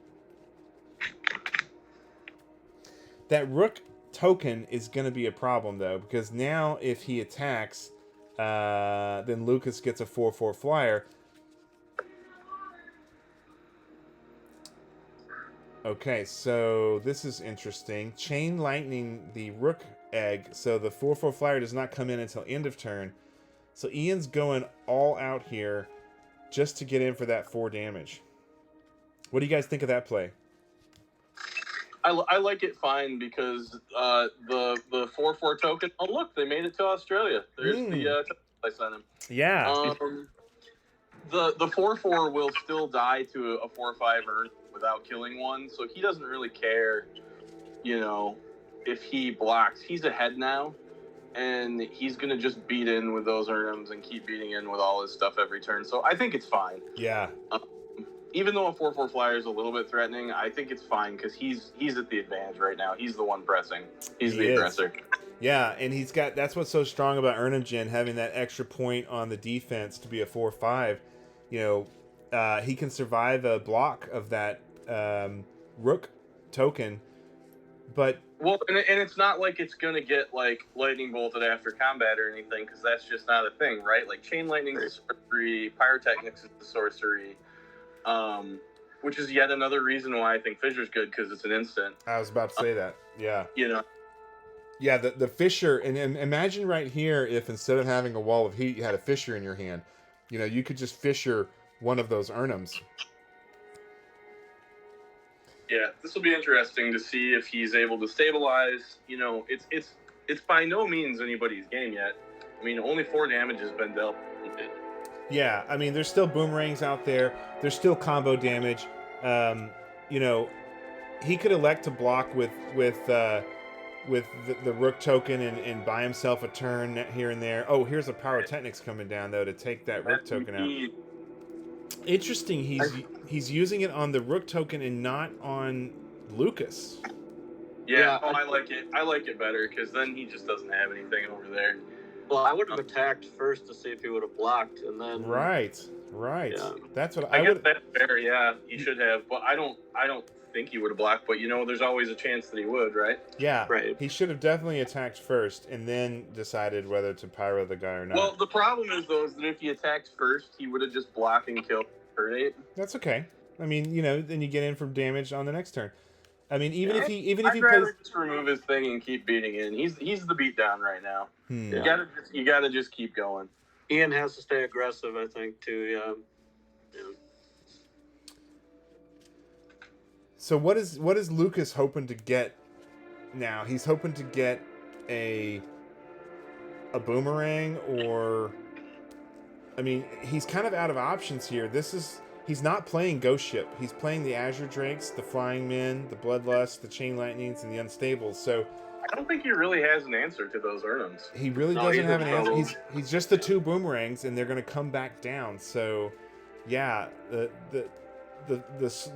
That rook token is going to be a problem though, because now if he attacks, then Lucas gets a 4/4 flyer. Okay, so this is interesting. Chain lightning the rook egg, so the 4/4 flyer does not come in until end of turn. So Ian's going all out here just to get in for that 4 damage. What do you guys think of that play? I like it fine because the 4/4 token. Oh look, they made it to Australia. There's the token I sent him. Yeah. The 4/4 will still die to a 4/5 earn without killing one, so he doesn't really care, if he blocks. He's ahead now, and he's gonna just beat in with those Urnums and keep beating in with all his stuff every turn. So I think it's fine. Yeah. Even though a 4/4 flyer is a little bit threatening, I think it's fine because he's at the advantage right now. He's the one pressing. He's the aggressor. Yeah, and that's what's so strong about Djinn, having that extra point on the defense to be a 4/5. He can survive a block of that rook token, but and it's not like it's gonna get like lightning bolted after combat or anything, because that's just not a thing, right? Like chain lightning is sorcery, pyrotechnics is the sorcery, which is yet another reason why I think Fissure's good, because it's an instant. I was about to say that. Yeah. Yeah, the Fissure, and imagine right here if instead of having a wall of heat, you had a Fissure in your hand. You could just Fissure one of those Urnums. Yeah, this will be interesting to see if he's able to stabilize. It's by no means anybody's game yet. I mean, only 4 damage has been dealt. Yeah, I mean, there's still boomerangs out there. There's still combo damage. He could elect to block with the rook token and buy himself a turn here and there. Oh, here's a pyrotechnics coming down though to take that rook token out. Interesting. He's using it on the rook token and not on Lucas. Yeah, I like it. I like it better because then he just doesn't have anything over there. Well, I would have attacked first to see if he would have blocked, and then Right. Yeah. That's what I I guess would. that's fair. Yeah, he should have, but I don't think he would have blocked. But there's always a chance that he would, right? Yeah, Right. He should have definitely attacked first and then decided whether to pyro the guy or not. Well, the problem is though is that if he attacked first, he would have just blocked and killed turn 8. That's okay. I mean, then you get in for damage on the next turn. I mean, even if he I'd rather plays, just remove his thing and keep beating in. He's the beatdown right now. Yeah. You gotta just keep going. Ian has to stay aggressive, I think, too. Yeah. So what is Lucas hoping to get now? He's hoping to get a boomerang, or I mean, he's kind of out of options here. He's not playing Ghost Ship. He's playing the Azure Drakes, the Flying Men, the Bloodlust, the Chain Lightnings, and the Unstables. So I don't think he really has an answer to those Urnums. he really doesn't have an answer. He's just the 2 boomerangs, and they're going to come back down. So yeah, the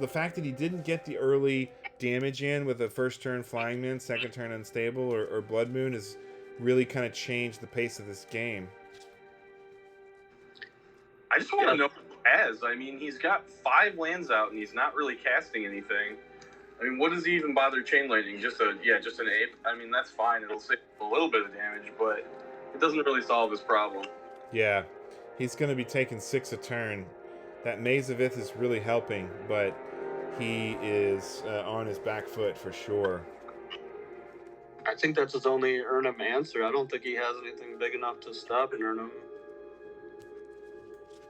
fact that he didn't get the early damage in with the first turn Flying Men, second turn Unstable or Blood Moon is really kind of changed the pace of this game. I just want to know what he has. I mean, he's got 5 lands out and he's not really casting anything. I mean, what does he even bother chain lightning? Just an ape. I mean, that's fine. It'll save a little bit of damage, but it doesn't really solve his problem. Yeah, he's going to be taking 6 a turn. That Maze of Ith is really helping, but he is on his back foot for sure. I think that's his only Urnham answer. I don't think he has anything big enough to stop an Urnham.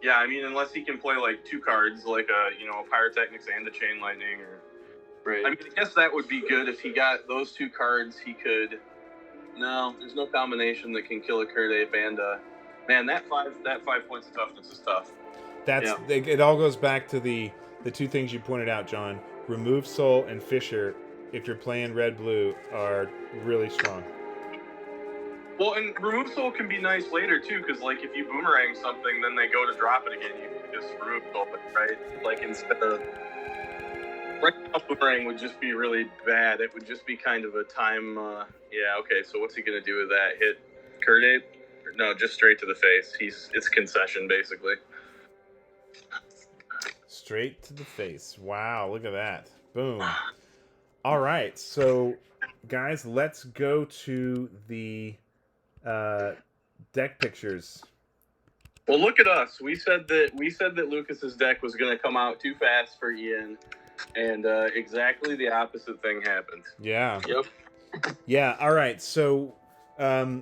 Yeah, I mean, unless he can play like 2 cards, like a Pyrotechnics and a Chain Lightning, or Right. I mean, I guess that would be good if he got those 2 cards. He could. No, there's no combination that can kill a Kurdape and man, that 5 points of toughness is tough. It all goes back to the 2 things you pointed out, John. Remove Soul and Fisher, if you're playing red-blue, are really strong. Well, and Remove Soul can be nice later, too, because, like, if you boomerang something, then they go to drop it again, you can just remove Soul, right? Like, instead of... Right now, boomerang would just be really bad. It would just be kind of a time... yeah, okay, so what's he going to do with that? Hit Kurdape? No, just straight to the face. It's concession, basically. Straight to the face. Wow, look at that. Boom. All right, so, guys, let's go to the... deck pictures. Well, look at us. We said that Lucas's deck was going to come out too fast for Ian, and exactly the opposite thing happened. Yeah. Yep. Yeah. All right. So, I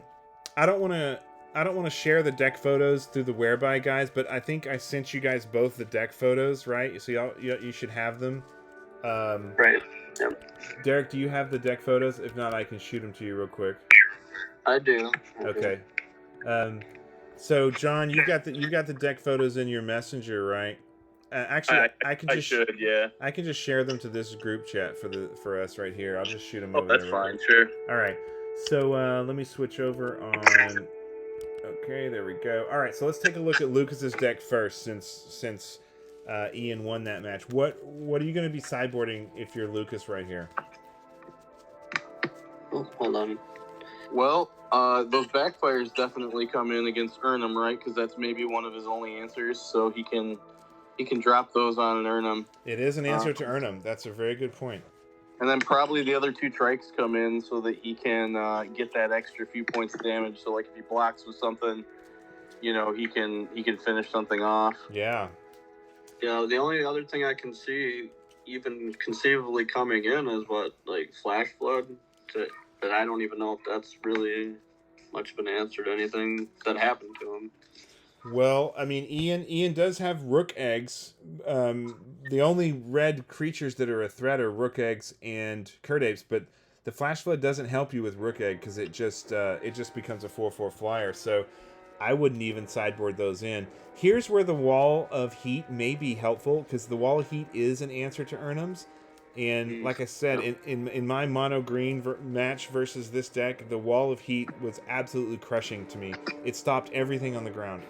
don't want to share the deck photos through the whereby, guys, but I think I sent you guys both the deck photos, right? So you should have them. Right. Yep. Derek, do you have the deck photos? If not, I can shoot them to you real quick. I do. Okay. So John, you got the deck photos in your messenger, right? Actually, I can just share them to this group chat for us right here. I'll just shoot them over. That's fine. Sure. All right. So let me switch over on. Okay, there we go. All right, so let's take a look at Lucas's deck first, since Ian won that match. What are you going to be sideboarding if you're Lucas right here? Oh, hold on. Well, those backfires definitely come in against Urnham, right? Because that's maybe one of his only answers. So he can drop those on an Urnham. It is an answer to Urnham. That's a very good point. And then probably the other 2 trikes come in so that he can get that extra few points of damage. So like if he blocks with something, he can finish something off. Yeah. Yeah. The only other thing I can see, even conceivably coming in, is Flash Flood. But I don't even know if that's really much of an answer to anything that happened to him. Well, I mean, Ian does have Rook Eggs. The only red creatures that are a threat are Rook Eggs and Kurdapes, but the Flash Flood doesn't help you with Rook Egg because it just becomes a 4/4 flyer. So I wouldn't even sideboard those in. Here's where the Wall of Heat may be helpful, because the Wall of Heat is an answer to Urnham's. And like I said, in my mono green match versus this deck, the Wall of Heat was absolutely crushing to me. It stopped everything on the ground.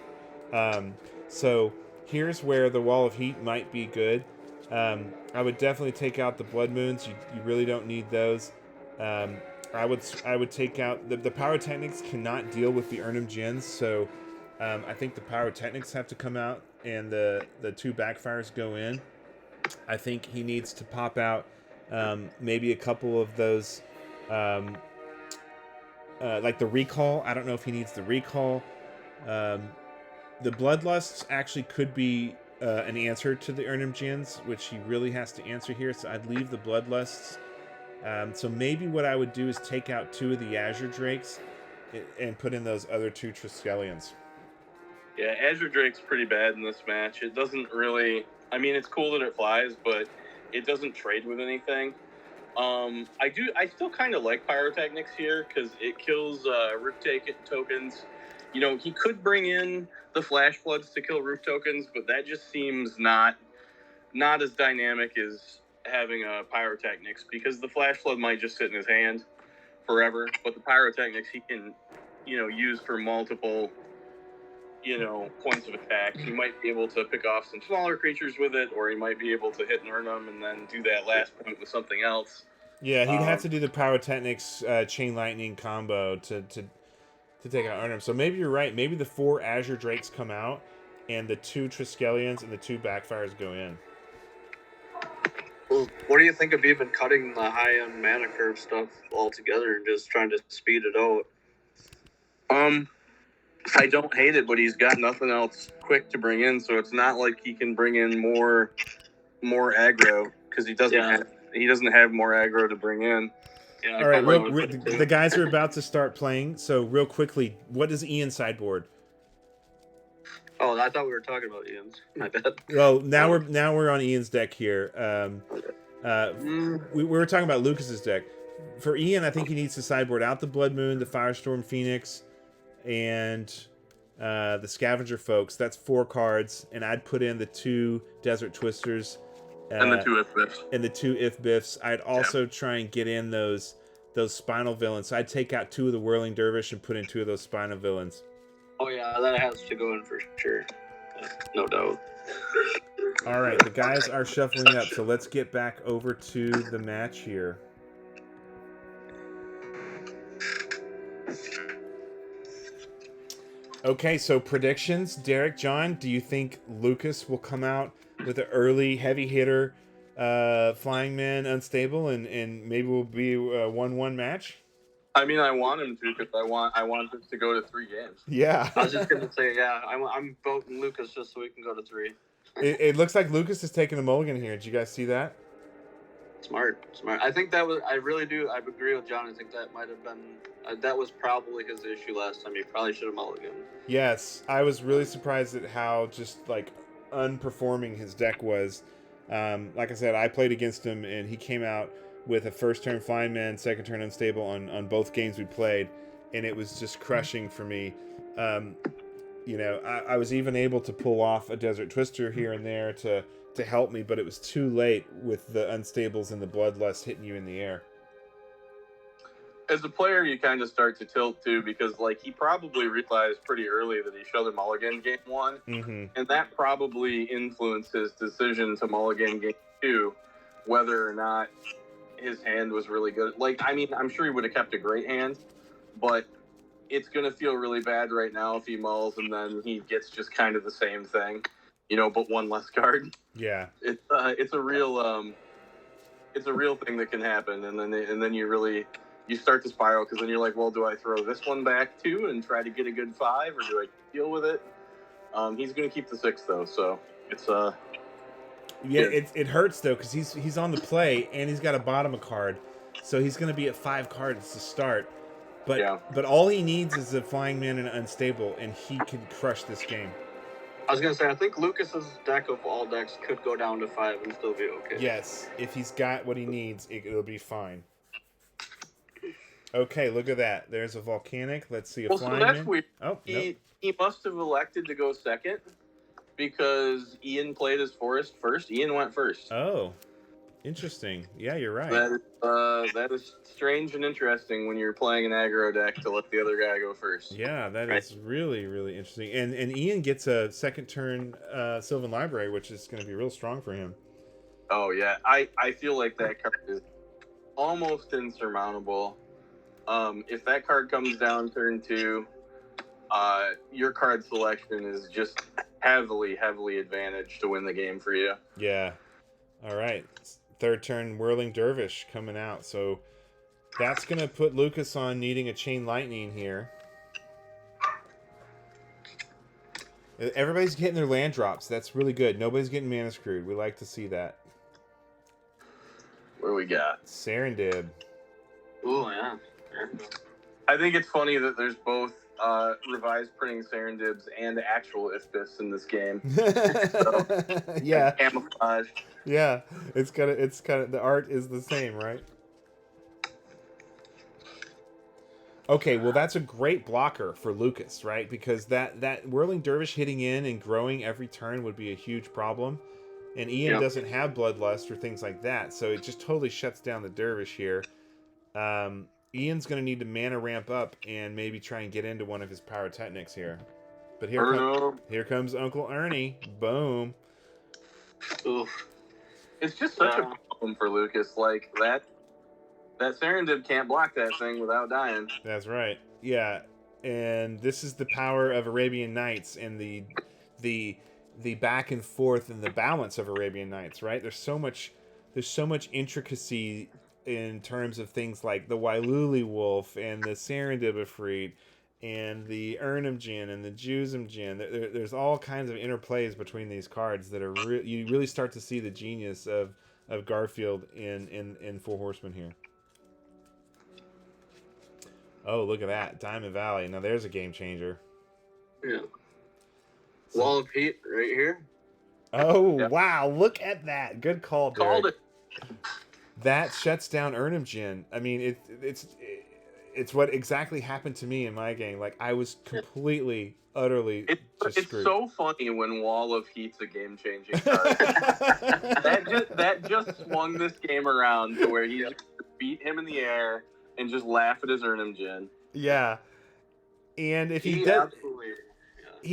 So here's where the Wall of Heat might be good. I would definitely take out the Blood Moons. You really don't need those. I would take out the Pyrotechnics cannot deal with the Urnham Djinns, so I think the Pyrotechnics have to come out and the 2 backfires go in. I think he needs to pop out maybe a couple of those, like the Recall. I don't know if he needs the Recall. The Bloodlusts actually could be an answer to the Urnham Djinns, which he really has to answer here, so I'd leave the Bloodlusts. So maybe what I would do is take out 2 of the Azure Drakes and put in those other 2 Triskelions. Yeah, Azure Drake's pretty bad in this match. It doesn't really... I mean, it's cool that it flies, but it doesn't trade with anything. I still kind of like Pyrotechnics here because it kills Roof tokens. He could bring in the Flash Floods to kill Roof tokens, but that just seems not as dynamic as having a Pyrotechnics, because the Flash Flood might just sit in his hand forever, but the Pyrotechnics he can, use for multiple, points of attack. He might be able to pick off some smaller creatures with it, or he might be able to hit an Urnham and then do that last point with something else. Yeah, he'd have to do the Pyrotechnics Chain Lightning combo to take out Urnham. So maybe you're right. Maybe the 4 Azure Drakes come out, and the 2 Triskelions and the 2 backfires go in. Well, what do you think of even cutting the high-end mana curve stuff altogether and just trying to speed it out? I don't hate it, but he's got nothing else quick to bring in, so it's not like he can bring in more aggro, because he doesn't have more aggro to bring in. Yeah, All right, probably would put it the too. guys are about to start playing. So real quickly, what is Ian's sideboard? Oh, I thought we were talking about Ian's. My bad. Well, now we're on Ian's deck here. Mm, We were talking about Lucas's deck. For Ian, I think he needs to sideboard out the Blood Moon, the Firestorm Phoenix, and the Scavenger Folks. That's 4 cards, and I'd put in the 2 Desert Twisters And the 2 if biffs. and the 2 If Biffs. I'd also try and get in those Spinal Villains. So I'd take out 2 of the Whirling Dervish and put in 2 of those Spinal Villains. oh yeah, that has to go in for sure. No doubt. All right, the guys are shuffling up, so let's get back over to the match here. Okay, so predictions. Derek, John, do you think Lucas will come out with an early heavy hitter, Flying Man Unstable, and maybe will be a 1-1 match? I mean, I want him to because I want this to go to 3 games. Yeah. I was just gonna say, yeah, I'm voting Lucas just so we can go to 3. It looks like Lucas is taking a mulligan here. Did you guys see that? Smart. I think that was. I really do. I agree with John. I think that might have been. That was probably his issue last time. He probably should have mulliganed. Yes, I was really surprised at how just like unperforming his deck was. Like I said, I played against him, and he came out with a first turn Flying Man, second turn Unstable on both games we played, and it was just crushing for me. You know, I was even able to pull off a Desert Twister here and there to help me, but it was too late with the Unstables and the Bloodlust hitting you in the air. As a player, you kind of start to tilt too because, like, he probably realized pretty early that he should have mulligan game 1, and that probably influenced his decision to mulligan game 2, whether or not his hand was really good. Like, I mean, I'm sure he would have kept a great hand, but it's going to feel really bad right now if he mulls and then he gets just kind of the same thing, you know, but 1 less card. Yeah. It's a real thing that can happen, and then you start to spiral because then you're like, well, do I throw this one back too and try to get a good 5, or do I deal with it? He's going to keep the 6 though, so it's yeah, it hurts though because he's on the play and he's got a bottom card, so he's going to be at 5 cards to start. But all he needs is a Flying Man and an Unstable, and he can crush this game. I was gonna say, I think Lucas's deck of all decks could go down to 5 and still be okay. Yes, if he's got what he needs, it'll be fine. Okay, look at that. There's a Volcanic. Let's see a Flying so that's Man. weird. Oh, He must have elected to go second because Ian played his forest first. Ian went first. Oh, interesting. Yeah, you're right. That is strange and interesting when you're playing an aggro deck to let the other guy go first. Yeah, that is really, really interesting. And Ian gets a second turn Sylvan Library, which is going to be real strong for him. Oh, yeah. I feel like that card is almost insurmountable. If that card comes down turn 2, your card selection is just heavily advantaged to win the game for you. Yeah. All right. Third turn Whirling Dervish coming out. So that's going to put Lucas on needing a Chain Lightning here. Everybody's getting their land drops. That's really good. Nobody's getting mana screwed. We like to see that. What do we got? Serendib. Ooh, yeah. I think it's funny that there's both revised printing Serendibs and actual Ifbis in this game. Yeah. Camouflage. Yeah. It's kind of the art is the same, right? Okay, well that's a great blocker for Lucas, right? Because that Whirling Dervish hitting in and growing every turn would be a huge problem. And Ian doesn't have Bloodlust or things like that, so it just totally shuts down the Dervish here. Ian's going to need to mana ramp up and maybe try and get into one of his Pyrotechnics here. But here comes Uncle Ernie. Boom. Oof. It's just such a problem for Lucas. Like, that Serendib can't block that thing without dying. That's right. Yeah. And this is the power of Arabian Nights and the back and forth and the balance of Arabian Nights, right? There's so much intricacy in terms of things like the Wailuli Wolf and the Serendib Efreet and the Urnum Djinn and the Juzum Djinn. There's all kinds of interplays between these cards that are you really start to see the genius of Garfield in Four Horsemen here. Oh, look at that. Diamond Valley. Now there's a game changer. Yeah. Wall of Heat right here. Oh, Yep. wow. Look at that. Good call, Derek. Called it. That shuts down Djinn. I mean, it's what exactly happened to me in my game. Like, I was completely, utterly It's screwed. so funny when Wall of Heat's a game-changing card. that just swung this game around to where he just beat him in the air and just laugh at his Djinn. Yeah. And if he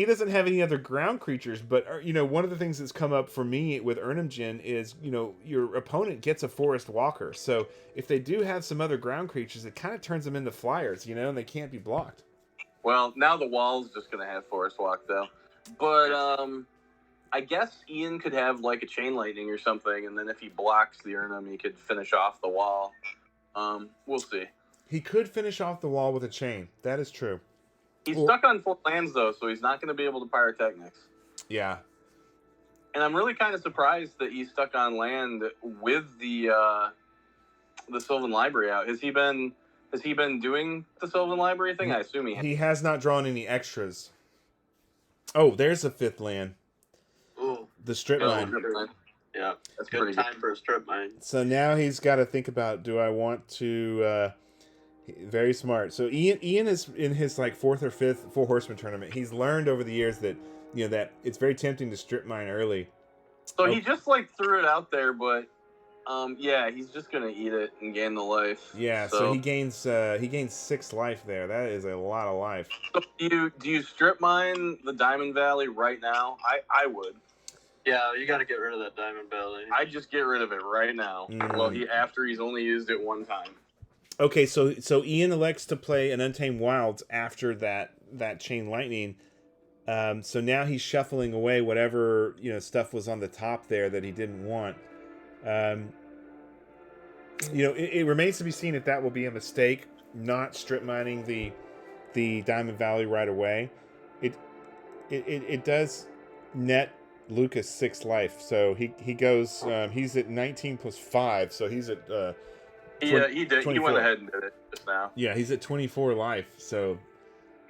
doesn't have any other ground creatures, but one of the things that's come up for me with Djinn is, your opponent gets a forest walker. So if they do have some other ground creatures, it kind of turns them into flyers, and they can't be blocked. Well, now the wall's just going to have forest walk, though. But I guess Ian could have like a chain lightning or something, and then if he blocks the he could finish off the wall. We'll see. He could finish off the wall with a chain. That is true. He's stuck on 4 lands, though, so he's not going to be able to Pyrotechnics. Yeah. And I'm really kind of surprised that he's stuck on land with the Sylvan Library out. Has he been doing the Sylvan Library thing? I assume he has. He has not drawn any extras. Oh, there's a 5th land. Ooh. The strip mine. Yeah, That's good pretty time good. for a strip mine. So now he's got to think about, do I want to... very smart. So Ian is in his like 4th or 5th Four Horsemen tournament. He's learned over the years that that it's very tempting to strip mine early. So he just like threw it out there, but yeah, he's just gonna eat it and gain the life. Yeah, so he gains 6 life there. That is a lot of life. So do you strip mine the Diamond Valley right now? I would. Yeah, you got to get rid of that Diamond Valley. I'd just get rid of it right now. Well, after he's only used it 1 time. Okay, so Ian elects to play an Untamed Wilds after that Chain Lightning. So now he's shuffling away whatever stuff was on the top there that he didn't want. It remains to be seen if that will be a mistake, not strip mining the Diamond Valley right away. It does net Lucas 6 life, so he goes. He's at 19 plus 5, so he's at. He did. 24. He went ahead and did it just now. Yeah, he's at 24 life, so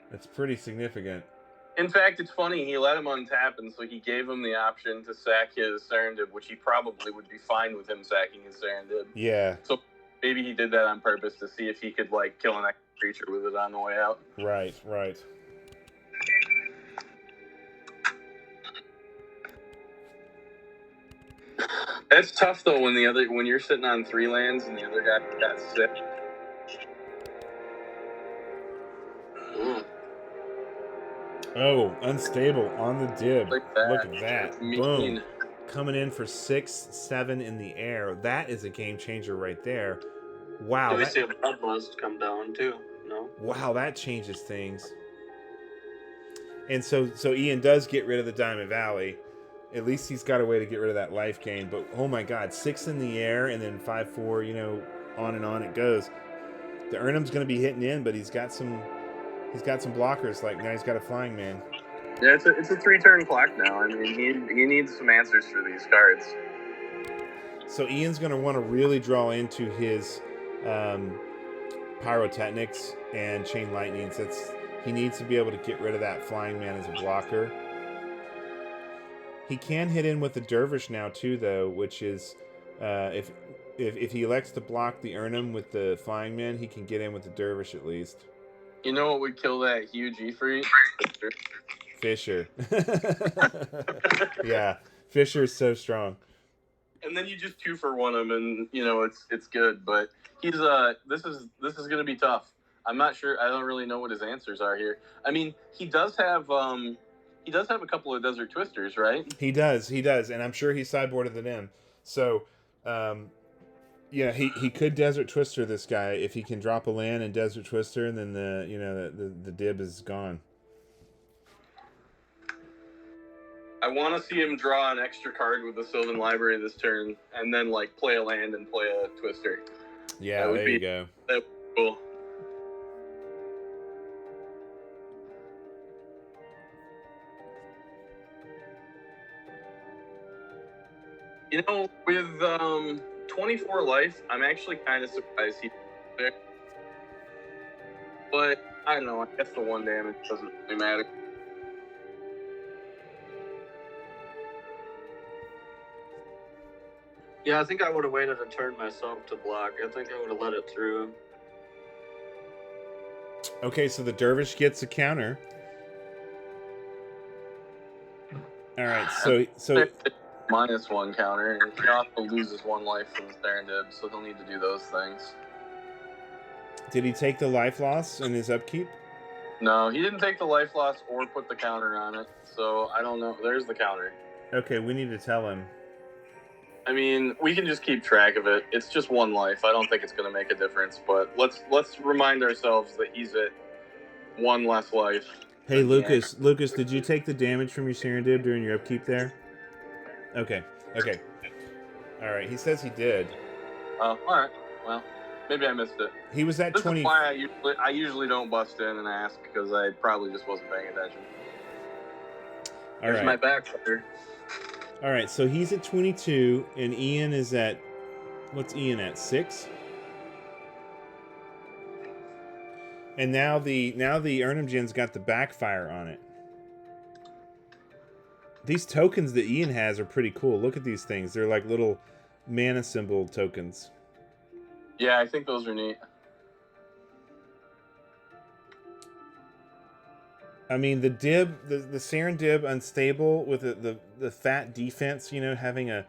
that's pretty significant. In fact, it's funny. He let him untap, and so he gave him the option to sack his Serendib, which he probably would be fine with him sacking his Serendib. Yeah. So maybe he did that on purpose to see if he could like kill an extra creature with it on the way out. Right. It's tough though when you're sitting on 3 lands and the other guy got 6. Oh, unstable on the dib. Look at Look at that. Mean. Boom. Coming in for 6, 7 in the air. That is a game changer right there. Wow. We see a Bloodlust come down too. No. Wow, that changes things. And so Ian does get rid of the Diamond Valley. At least he's got a way to get rid of that life gain. But oh my God, 6 in the air and then 5-4. On and on it goes. The Urnum's going to be hitting in, but he's got some blockers. Like now he's got a Flying Man. Yeah, it's a 3-turn clock now. I mean, he needs some answers for these cards. So Ian's going to want to really draw into his Pyrotechnics and Chain Lightnings. He needs to be able to get rid of that Flying Man as a blocker. He can hit in with the Dervish now too, though, which is if he elects to block the Urnum with the Flying Man, he can get in with the Dervish at least. You know what would kill that huge Efreet? Fisher. Yeah, Fisher is so strong. And then you just 2-for-1 him, and it's good. But he's this is gonna be tough. I'm not sure. I don't really know what his answers are here. I mean, he does have a couple of Desert Twisters, right? He does, and I'm sure he sideboarded them in. So, yeah, he could Desert Twister this guy if he can drop a land and Desert Twister, and then the dib is gone. I want to see him draw an extra card with the Sylvan Library this turn, and then like play a land and play a Twister. Yeah, there you go. That would be cool. With 24 life, I'm actually kind of surprised he there. But I don't know. I guess the 1 damage doesn't really matter. Yeah, I think I would have waited a turn myself to block. I think I would have let it through. Okay, so the dervish gets a counter. All right, so -1 counter, and he also loses 1 life from the Serendib, so he'll need to do those things. did he take the life loss in his upkeep? No, he didn't take the life loss or put the counter on it, so I don't know. There's the counter. Okay, we need to tell him. I mean, we can just keep track of it. It's just 1 life. I don't think it's going to make a difference, but let's remind ourselves that he's at 1 less life. Hey, Lucas, did you take the damage from your Serendib during your upkeep there? Okay. All right, he says he did. Oh, all right. Well, maybe I missed it. He was at This 20. is why I usually don't bust in and ask, because I probably just wasn't paying attention. All There's right. my backfire. All right, so he's at 22, and Ian is at, what's Ian at, 6? And now the Urnham Djinn's got the backfire on it. These tokens that Ian has are pretty cool. Look at these things. They're like little mana symbol tokens. Yeah, I think those are neat. I mean, the Serendib unstable with the fat defense, you know, having a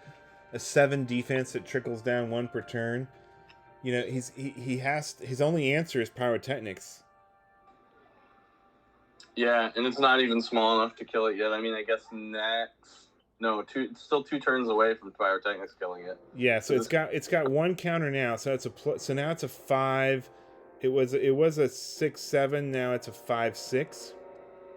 7 defense that trickles down 1 per turn. You know, he has his only answer is pyrotechnics. Yeah, and it's not even small enough to kill it yet. I mean, I guess it's still 2 turns away from pyrotechnics killing it. Yeah, so it's got 1 counter now, so it's so now it's a 5. It was a 6/7. Now it's a 5/6.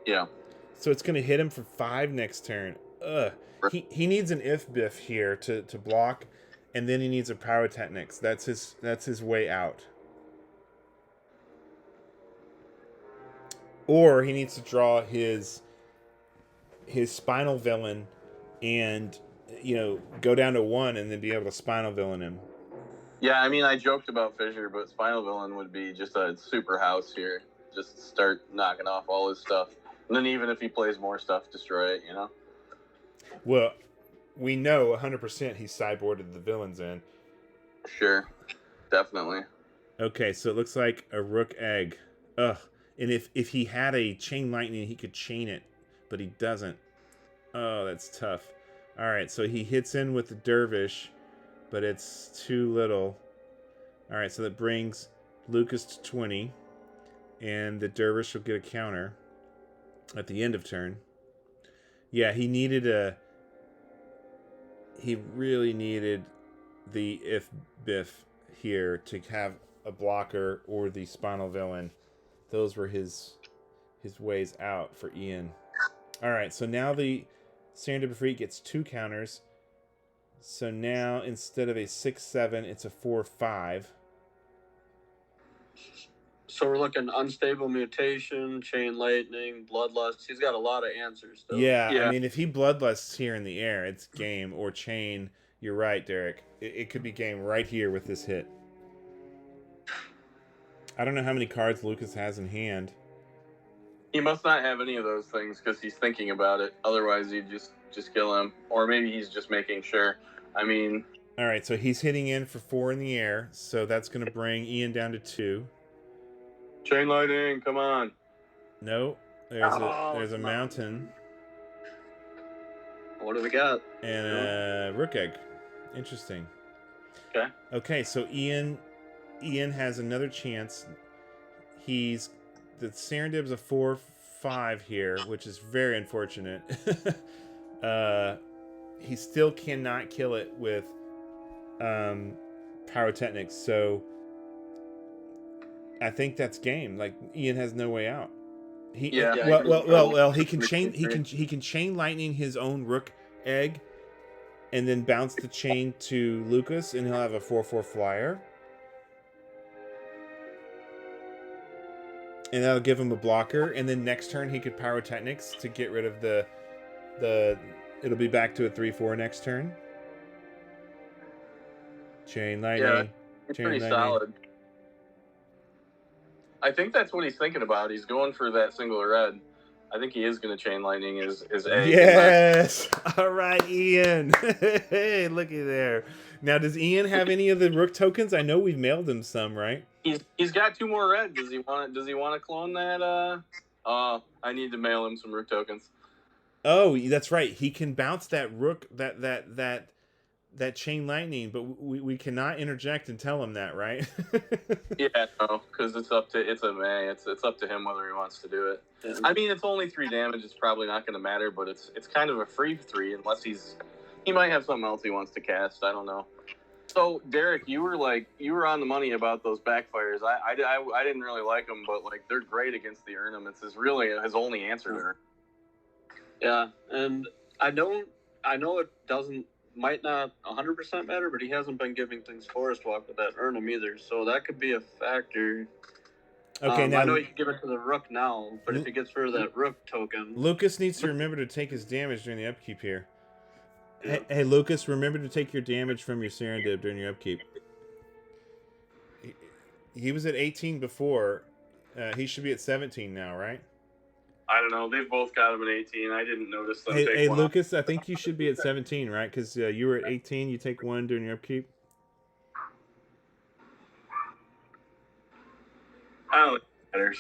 Yeah. So it's gonna hit him for 5 next turn. Ugh. He needs an if biff here to block, and then he needs a pyrotechnics. That's his way out. Or he needs to draw his spinal villain, and go down to 1 and then be able to spinal villain him. Yeah, I mean, I joked about Fissure, but spinal villain would be just a super house here. Just start knocking off all his stuff. And then even if he plays more stuff, destroy it, you know? Well, we know 100% he sideboarded the villains in. Sure. Definitely. Okay, so it looks like a rook egg. Ugh. And if he had a chain lightning, he could chain it, but he doesn't. Oh, that's tough. All right, so he hits in with the dervish, but it's too little. All right, so that brings Lucas to 20, and the dervish will get a counter at the end of turn. Yeah, he really needed the if biff here to have a blocker or the spinal villain. Those were his ways out for Ian. All right, so now the Serendib Efreet gets 2 counters. So now instead of a 6/7, it's a 4/5. So we're looking unstable mutation, chain lightning, bloodlust. He's got a lot of answers still. Yeah, I mean, if he bloodlusts here in the air, it's game. Or chain. You're right, Derek. It could be game right here with this hit. I don't know how many cards Lucas has in hand. He must not have any of those things because he's thinking about it. Otherwise, he'd just kill him. Or maybe he's just making sure. I mean... All right, so he's hitting in for 4 in the air. So that's going to bring Ian down to 2. Chain lightning, come on. No, there's a mountain. What do we got? And a rook egg. Interesting. Okay. Okay, so Ian has another chance. The Serendib's a 4/5 here, which is very unfortunate. He still cannot kill it with pyrotechnics, so I think that's game. Like, Ian has no way out. He can chain lightning his own rook egg, and then bounce the chain to Lucas, and he'll have a 4/4 flyer. And that'll give him a blocker, and then next turn he could pyrotechnics to get rid of the it'll be back to a 3/4 next turn. Chain lightning. Yeah, it's pretty solid. I think that's what he's thinking about. He's going for that single red. I think he is going to chain lightning his egg. Yes. All right, Ian. Hey, looky there. Now, does Ian have any of the Rook tokens? I know we've mailed him some, right? He's got 2 more red. Does he want to clone that? I need to mail him some Rook tokens. Oh, that's right. He can bounce that Rook, that chain lightning, but we cannot interject and tell him that, right? Yeah, no, because it's up to him whether he wants to do it. Yeah. I mean, it's only 3 damage. It's probably not going to matter, but it's kind of a free 3 unless he might have something else he wants to cast. I don't know. So Derek, you were on the money about those backfires. I didn't really like them, but like they're great against the Urnum. It's his only answer to Urnum. Yeah, and I know it might not 100% matter, but he hasn't been giving things Forest Walk with that Urnum either, so that could be a factor. Okay, now I know you can give it to the Rook now, but if he gets rid of that Rook token, Lucas needs to remember to take his damage during the upkeep here. Yeah. Hey, Lucas, remember to take your damage from your Serendib during your upkeep. He was at 18 before. He should be at 17 now, right? I don't know. They've both got him at 18. I didn't notice them. Hey, Lucas, I think you should be at 17, right? Because you were at 18. You take 1 during your upkeep. I don't think it matters.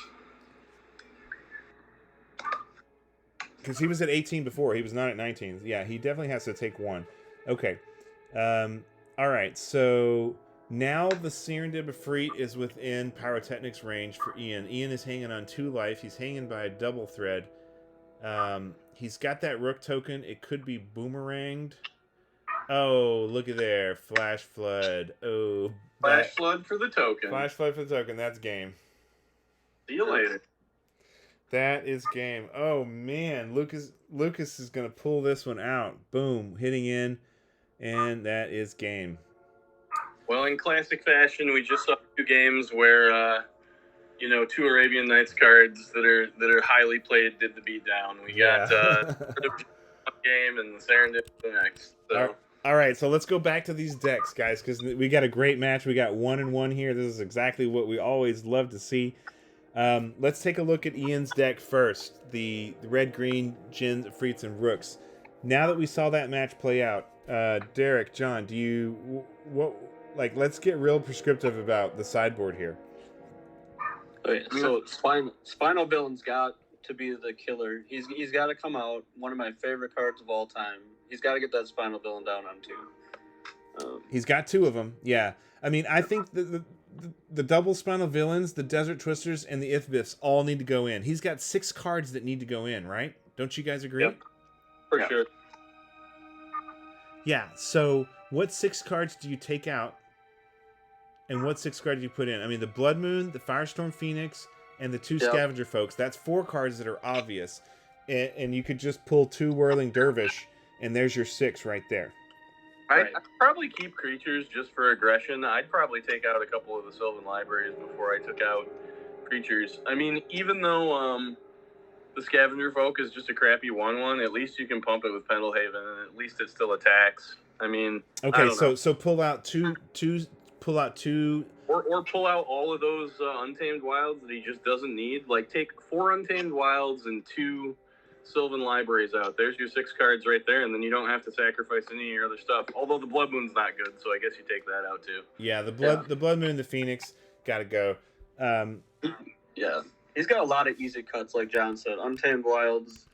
Because he was at 18 before. He was not at 19. Yeah, he definitely has to take 1. Okay. All right, so now the Djinns Efreets is within Pyrotechnic's range for Ian. Ian is hanging on 2 life. He's hanging by a double thread. He's got that Rook token. It could be boomeranged. Oh, look at there. Flash Flood. Oh. Flash Flood for the token. Flash Flood for the token. That's game. See you later. That is game. Oh, man. Lucas is going to pull this one out. Boom. Hitting in. And that is game. Well, in classic fashion, we just saw 2 games where, 2 Arabian Nights cards that are highly played did the beatdown. We got game and the Serendip the next. So. All right, so let's go back to these decks, guys, because we got a great match. We got 1-1 here. This is exactly what we always love to see. Let's take a look at Ian's deck first. The red-green Djinns Efreets and Rukhs. Now that we saw that match play out, Derek, John, let's get real prescriptive about the sideboard here. Okay, so Spinal Villain's got to be the killer. He's got to come out. One of my favorite cards of all time. He's got to get that Spinal Villain down on 2. He's got 2 of them. Yeah, I mean, I think the double Spinal Villains, the Desert Twisters, and the Ithbifs all need to go in. He's got 6 cards that need to go in, right? Don't you guys agree? Yep, for sure. Yeah. So, what 6 cards do you take out? And what 6 cards do you put in? I mean, the Blood Moon, the Firestorm Phoenix, and the 2 Scavenger Folks. That's 4 cards that are obvious. And you could just pull 2 Whirling Dervish, and there's your 6 right there. I'd probably keep creatures just for aggression. I'd probably take out a couple of the Sylvan Libraries before I took out creatures. I mean, even though the Scavenger Folk is just a crappy 1/1, at least you can pump it with Pendlehaven, and at least it still attacks. I mean, okay, so pull out two. Or pull out all of those Untamed Wilds that he just doesn't need. Like, take 4 Untamed Wilds and 2 Sylvan Libraries out. There's your 6 cards right there, and then you don't have to sacrifice any of your other stuff. Although the Blood Moon's not good, so I guess you take that out too. Yeah, the Blood Moon, the Phoenix, gotta go. Yeah, he's got a lot of easy cuts, like John said. Untamed Wilds,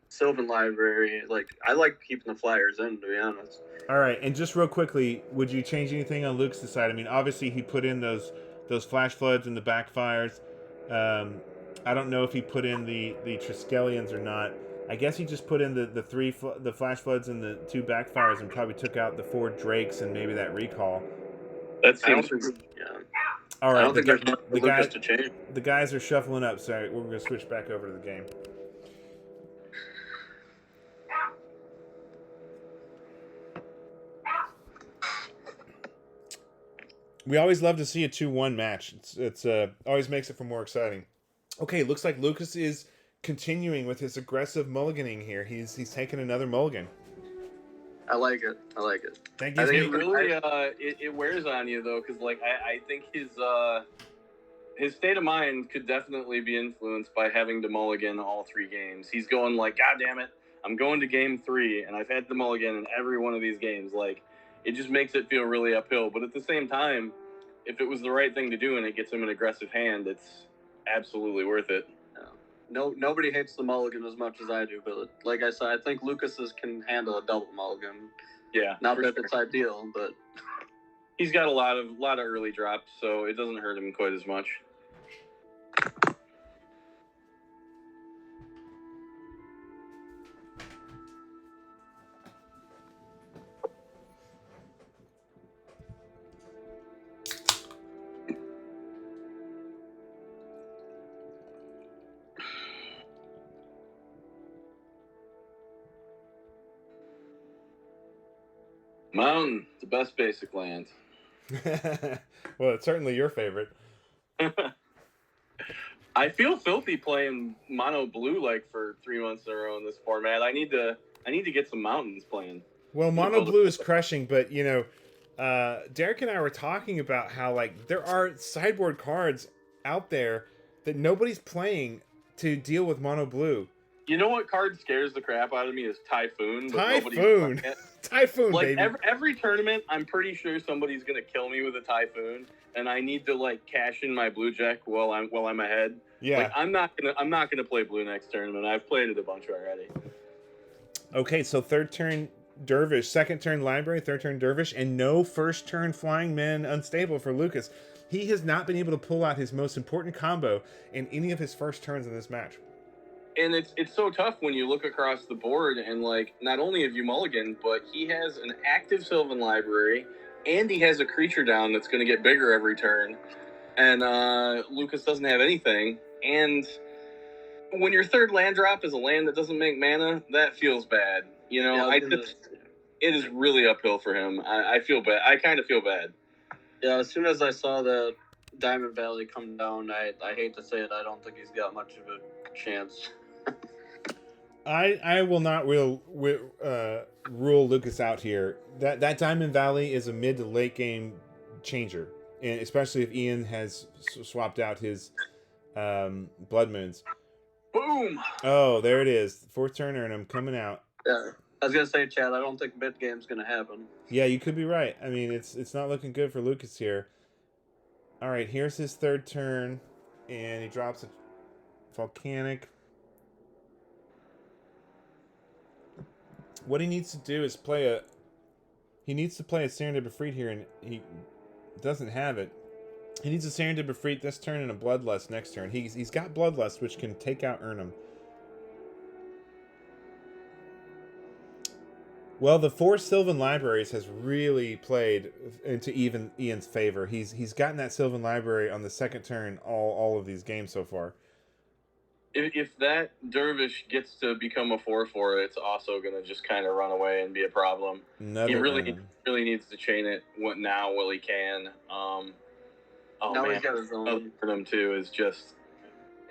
Sylvan Library. Like, I like keeping the flyers in, to be honest. All right, and just real quickly, would you change anything on Luke's side? I mean, obviously he put in those Flash Floods and the backfires. I don't know if he put in the Triskelions or not. I guess he just put in the Flash Floods and the 2 backfires and probably took out the 4 Drakes and maybe that recall. That seems. All right, I don't think there's much to change. The guys are shuffling up. Sorry, we're going to switch back over to the game. We always love to see a 2-1 match. It's always makes it for more exciting. Okay, looks like Lucas is continuing with his aggressive mulliganing here. He's taking another mulligan. I like it. That I gives think me it really it wears on you though, because like I think his state of mind could definitely be influenced by having to mulligan all 3 games. He's going like, God damn it, I'm going to game 3, and I've had to mulligan in every one of these games. Like, it just makes it feel really uphill. But at the same time, if it was the right thing to do and it gets him an aggressive hand, it's absolutely worth it. Nobody hates the mulligan as much as I do, but like I said, I think Lucas's can handle a double mulligan. Yeah, not that it's ideal, but he's got a lot of early drops, so it doesn't hurt him quite as much. Mountain, the best basic land. Well, it's certainly your favorite. I feel filthy playing mono blue like for 3 months in a row in this format. I need to get some mountains playing. Well, mono blue is crushing, but you know, Derek and I were talking about how like there are sideboard cards out there that nobody's playing to deal with mono blue. You know what card scares the crap out of me is Typhoon. Typhoon. Typhoon, like, baby. Every tournament, I'm pretty sure somebody's gonna kill me with a Typhoon, and I need to like cash in my blue jack while I'm ahead. Yeah. Like, I'm not gonna play blue next tournament. I've played it a bunch already. Okay, so 3rd turn Dervish, 2nd turn Library, 3rd turn Dervish, and no 1st turn Flying Men Unstable for Lucas. He has not been able to pull out his most important combo in any of his first turns in this match. And it's so tough when you look across the board and, like, not only have you mulliganed, but he has an active Sylvan Library, and he has a creature down that's going to get bigger every turn. And Lucas doesn't have anything. And when your 3rd land drop is a land that doesn't make mana, that feels bad. You know, it is really uphill for him. I feel bad. I kind of feel bad. Yeah, as soon as I saw the Diamond Valley come down, I hate to say it, I don't think he's got much of a chance. I will not rule Lucas out here. That Diamond Valley is a mid to late game changer, and especially if Ian has swapped out his Blood Moons. Boom! Oh, there it is. 4th turn, and I'm coming out. Yeah, I was gonna say, Chad, I don't think mid game's gonna happen. Yeah, you could be right. I mean, it's not looking good for Lucas here. All right, here's his 3rd turn, and he drops a Volcanic. What he needs to do is play a Serendib Efreet here, and he doesn't have it. He needs a Serendib Efreet this turn and a Bloodlust next turn. He's got Bloodlust, which can take out Urnham. Well, the 4 Sylvan Libraries has really played into Ian's favor. He's gotten that Sylvan Library on the 2nd turn all of these games so far. If that Dervish gets to become a 4/4, it's also going to just kind of run away and be a problem. He really needs to chain it now while he can. Now he's got his own. For them too is just,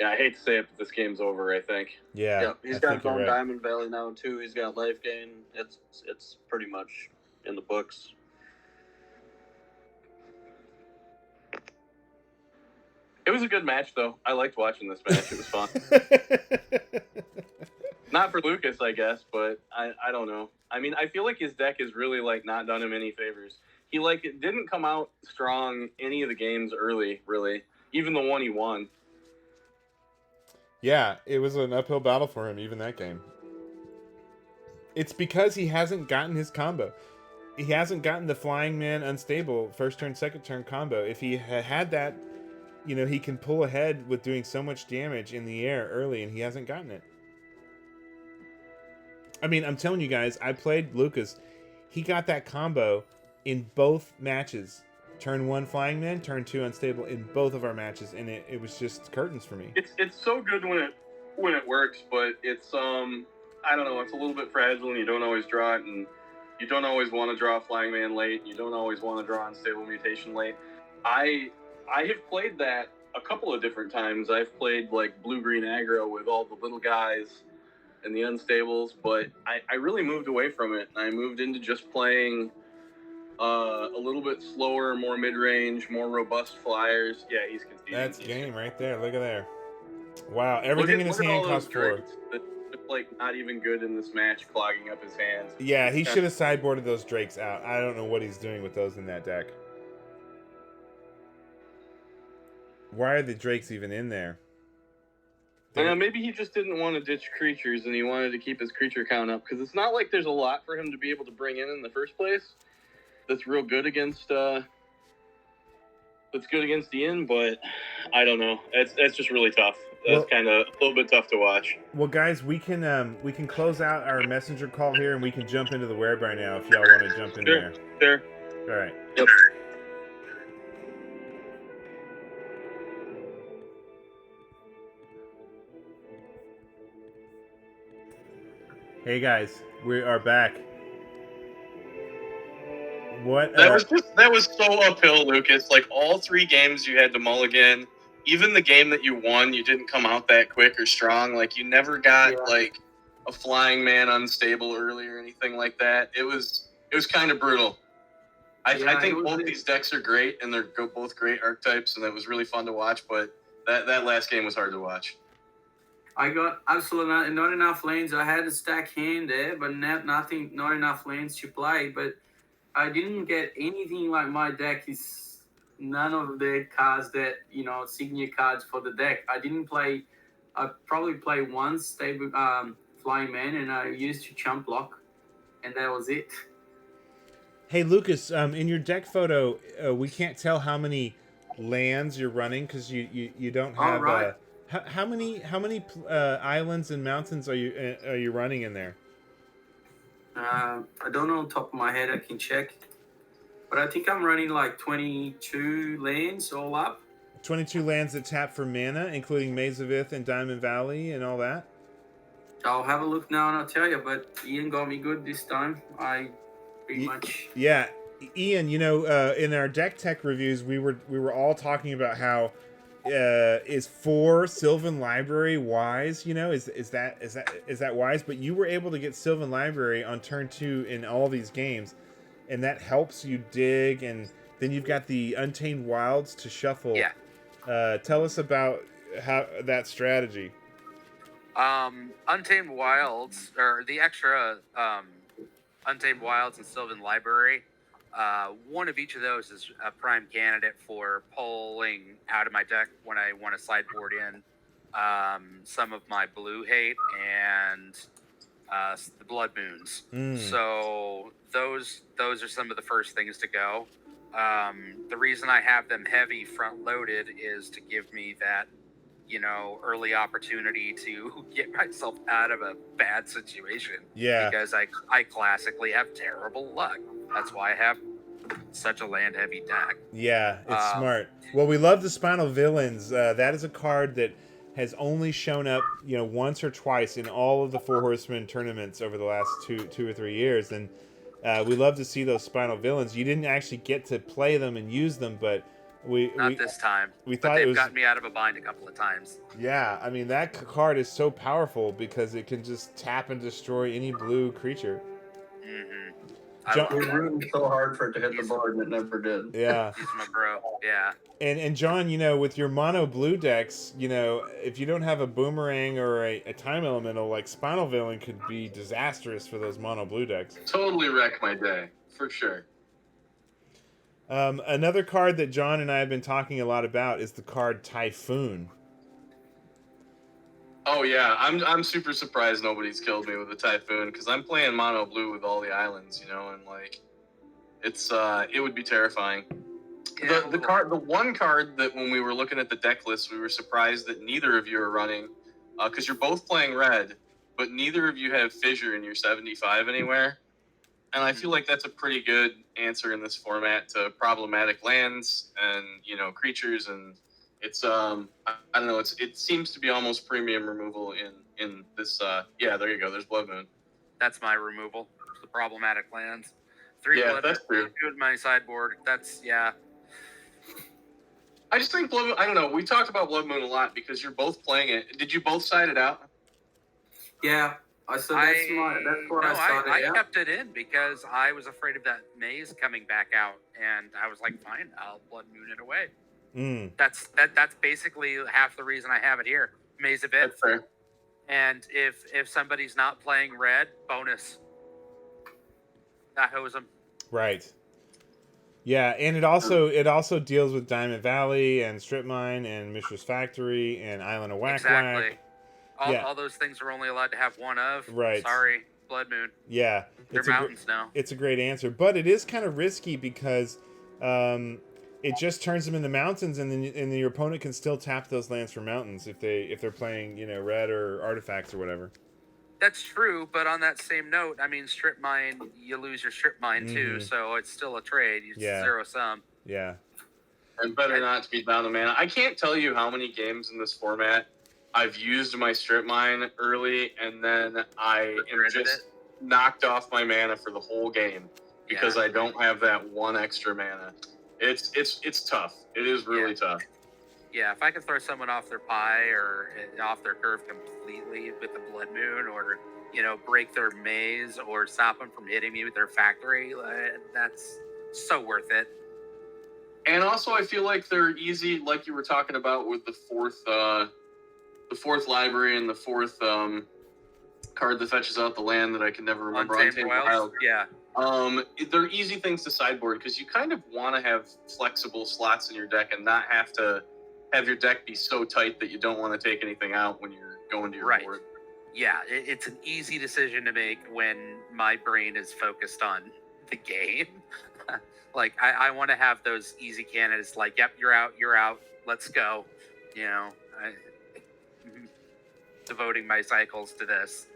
yeah, I hate to say it, but this game's over, I think. Yeah, he's got his own Diamond Valley now too. He's got life gain. It's pretty much in the books. It was a good match, though. I liked watching this match. It was fun. Not for Lucas, I guess, but I don't know. I mean, I feel like his deck has really, like, not done him any favors. He, like, it didn't come out strong any of the games early, really. Even the one he won. Yeah, it was an uphill battle for him, even that game. It's because he hasn't gotten his combo. He hasn't gotten the Flying Man Unstable 1st turn, 2nd turn combo. If he had that, you know, he can pull ahead with doing so much damage in the air early, and he hasn't gotten it. I mean, I'm telling you guys, I played Lucas. He got that combo in both matches. Turn 1 Flying Man, turn 2 Unstable in both of our matches, and it was just curtains for me. It's so good when it works, but it's I don't know, it's a little bit fragile, and you don't always draw it, and you don't always want to draw Flying Man late. You don't always want to draw Unstable Mutation late. I have played that a couple of different times. I've played like blue-green aggro with all the little guys and the unstables, but I really moved away from it. I moved into just playing a little bit slower, more mid-range, more robust flyers. Yeah, he's conceding. That's game right there. Look at there. Wow, everything in his hand costs 4. That's like not even good in this match, clogging up his hands. Yeah, he should have sideboarded those drakes out. I don't know what he's doing with those in that deck. Why are the drakes even in there? Maybe he just didn't want to ditch creatures and he wanted to keep his creature count up, because it's not like there's a lot for him to be able to bring in the first place. That's real good against that's good against the inn, but I don't know. That's just really tough. That's kind of a little bit tough to watch. Well, guys, we can close out our messenger call here and we can jump into the werebar now if y'all want to jump in there. Sure. All right. Yep. Hey guys, we are back. What? That was so uphill, Lucas. Like all 3 games you had to mulligan. Even the game that you won, you didn't come out that quick or strong. Like you never got like a flying man unstable early or anything like that. It was kind of brutal. I think both these decks are great and they're both great archetypes, and it was really fun to watch. But that last game was hard to watch. I got absolutely not enough lanes. I had a stack hand there, but not enough lanes to play. But I didn't get anything like my deck is none of the cards that, signature cards for the deck. I probably played one stable flying man, and I used to chump block, and that was it. Hey Lucas, in your deck photo, we can't tell how many lands you're running because you don't have. All right. How many islands and mountains are you running in there? I don't know on top of my head. I can check, but I think I'm running like 22 lands all up. 22 lands that tap for mana, including Maze of Ith and Diamond Valley and all that. I'll have a look now and I'll tell you. But Ian got me good this time. I pretty much. Yeah, Ian. In our deck tech reviews, we were all talking about how. Is 4 Sylvan Library wise? Is that wise? But you were able to get Sylvan Library on turn 2 in all these games, and that helps you dig. And then you've got the Untamed Wilds to shuffle. Yeah. Tell us about how that strategy. Untamed Wilds, or the extra Untamed Wilds and Sylvan Library. One of each of those is a prime candidate for pulling out of my deck when I want to sideboard in some of my blue hate and the Blood Moons. So those are some of the first things to go. The reason I have them heavy front loaded is to give me that, early opportunity to get myself out of a bad situation. Yeah. Because I classically have terrible luck. That's why I have such a land heavy deck. Yeah, it's smart. Well, we love the Spinal Villains. That is a card that has only shown up, once or twice in all of the Four Horsemen tournaments over the last two or 3 years, and we love to see those Spinal Villains. You didn't actually get to play them and use them, but this time. We but thought they've it was gotten me out of a bind a couple of times. Yeah, I mean that card is so powerful because it can just tap and destroy any blue creature. We were rooting so hard for it to hit the board and it never did. Yeah. He's my bro. Yeah. And John, with your mono blue decks, if you don't have a boomerang or a time elemental, like Spinal Villain could be disastrous for those mono blue decks. Totally wreck my day, for sure. Another card that John and I have been talking a lot about is the card Typhoon. Oh yeah, I'm super surprised nobody's killed me with a Typhoon because I'm playing mono blue with all the islands, and like, it would be terrifying. Yeah, The one card that when we were looking at the deck list, we were surprised that neither of you are running, because you're both playing red, but neither of you have Fissure in your 75 anywhere. And I feel like that's a pretty good answer in this format to problematic lands and, creatures. And it's, I don't know, it seems to be almost premium removal in this, yeah, there you go. There's Blood Moon. That's my removal. The problematic lands. 3 Yeah, Blood that's true. Moon in my sideboard. That's, yeah. I just think Blood Moon, I don't know, we talked about Blood Moon a lot because you're both playing it. Did you both side it out? Yeah, That's what I started. I kept it in because I was afraid of that maze coming back out, and I was like, fine, I'll Blood Moon it away. That's basically half the reason I have it here. Maze event. That's fair. And if somebody's not playing red, bonus. That hose them. Right. Yeah, and it also deals with Diamond Valley and Strip Mine and Mishra's Factory and Island of Whack Whack. All those things are only allowed to have one of. Right. Sorry, Blood Moon. Yeah. They're mountains now. It's a great answer, but it is kind of risky because it just turns them into mountains, and then your opponent can still tap those lands for mountains if they're playing red or artifacts or whatever. That's true, but on that same note, I mean, Strip Mine, you lose your Strip Mine too, so it's still a trade. You zero sum. Yeah. And better not to be down the mana. I can't tell you how many games in this format I've used my Strip Mine early, and then I am just knocked off my mana for the whole game because I don't have that one extra mana. It's tough. It is really tough. Yeah, if I could throw someone off their pie or off their curve completely with the Blood Moon, or break their maze, or stop them from hitting me with their factory, that's so worth it. And also, I feel like they're easy, like you were talking about with the fourth library and the fourth card that fetches out the land that I can never remember. Untamed Wild. Yeah. They're easy things to sideboard because you kind of want to have flexible slots in your deck and not have to have your deck be so tight that you don't want to take anything out when you're going to your board. Yeah, it's an easy decision to make when my brain is focused on the game. Like, I want to have those easy candidates like, yep, you're out, let's go. Devoting my cycles to this.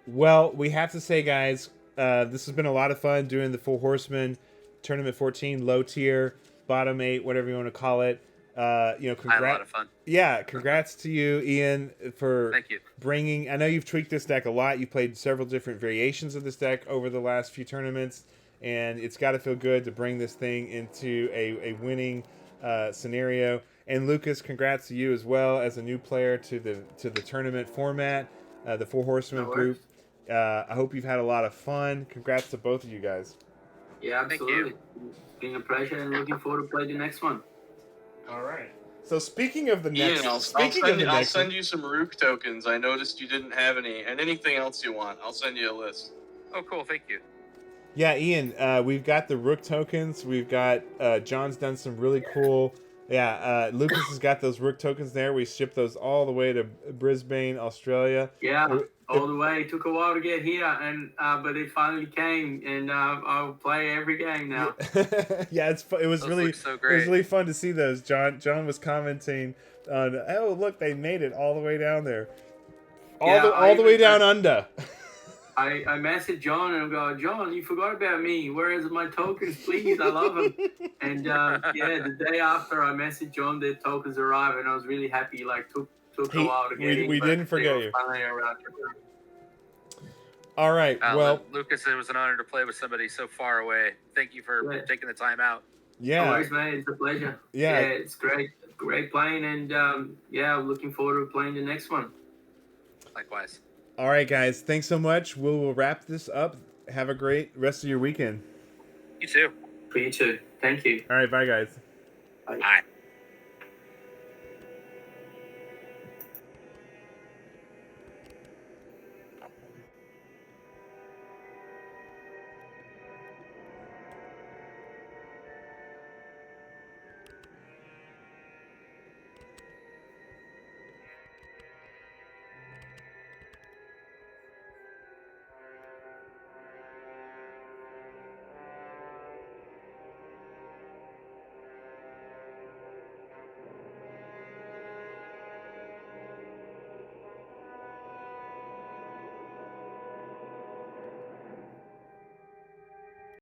Well, we have to say, guys, this has been a lot of fun doing the Four Horsemen Tournament 14, low tier, bottom 8, whatever you want to call it. Congrats. I had a lot of fun. Yeah, congrats to you, Ian, for bringing. I know you've tweaked this deck a lot. You played several different variations of this deck over the last few tournaments, and it's got to feel good to bring this thing into a winning scenario. And Lucas, congrats to you as well as a new player to the tournament format, the Four Horsemen group. I hope you've had a lot of fun. Congrats to both of you guys. Yeah, absolutely. It's been a pleasure, and looking forward to play the next one. All right. So speaking of the next, Ian, I'll send you some Rook tokens. I noticed you didn't have any, and anything else you want, I'll send you a list. Oh, cool. Thank you. Yeah, Ian, we've got the Rook tokens. We've got John's done some really cool. Yeah, Lucas has got those Rook tokens there. We shipped those all the way to Brisbane, Australia. Yeah, all the way. It took a while to get here, and but it finally came, and I'll play every game now. Yeah, it was really so great. It was really fun to see those. John was commenting on, oh look, they made it all the way down there, all the way down under. I messaged John and I go, John, you forgot about me. Where is my tokens, please? I love them. And the day after I messaged John, the tokens arrived, and I was really happy. Like took a while to get in. We didn't forget you. All right. Well, Lucas, it was an honor to play with somebody so far away. Thank you for taking the time out. Yeah. Always, man. It's a pleasure. Yeah, it's great. Great playing, and I'm looking forward to playing the next one. Likewise. All right, guys. Thanks so much. We'll wrap this up. Have a great rest of your weekend. You too. For you too. Thank you. All right. Bye, guys. Bye. Bye.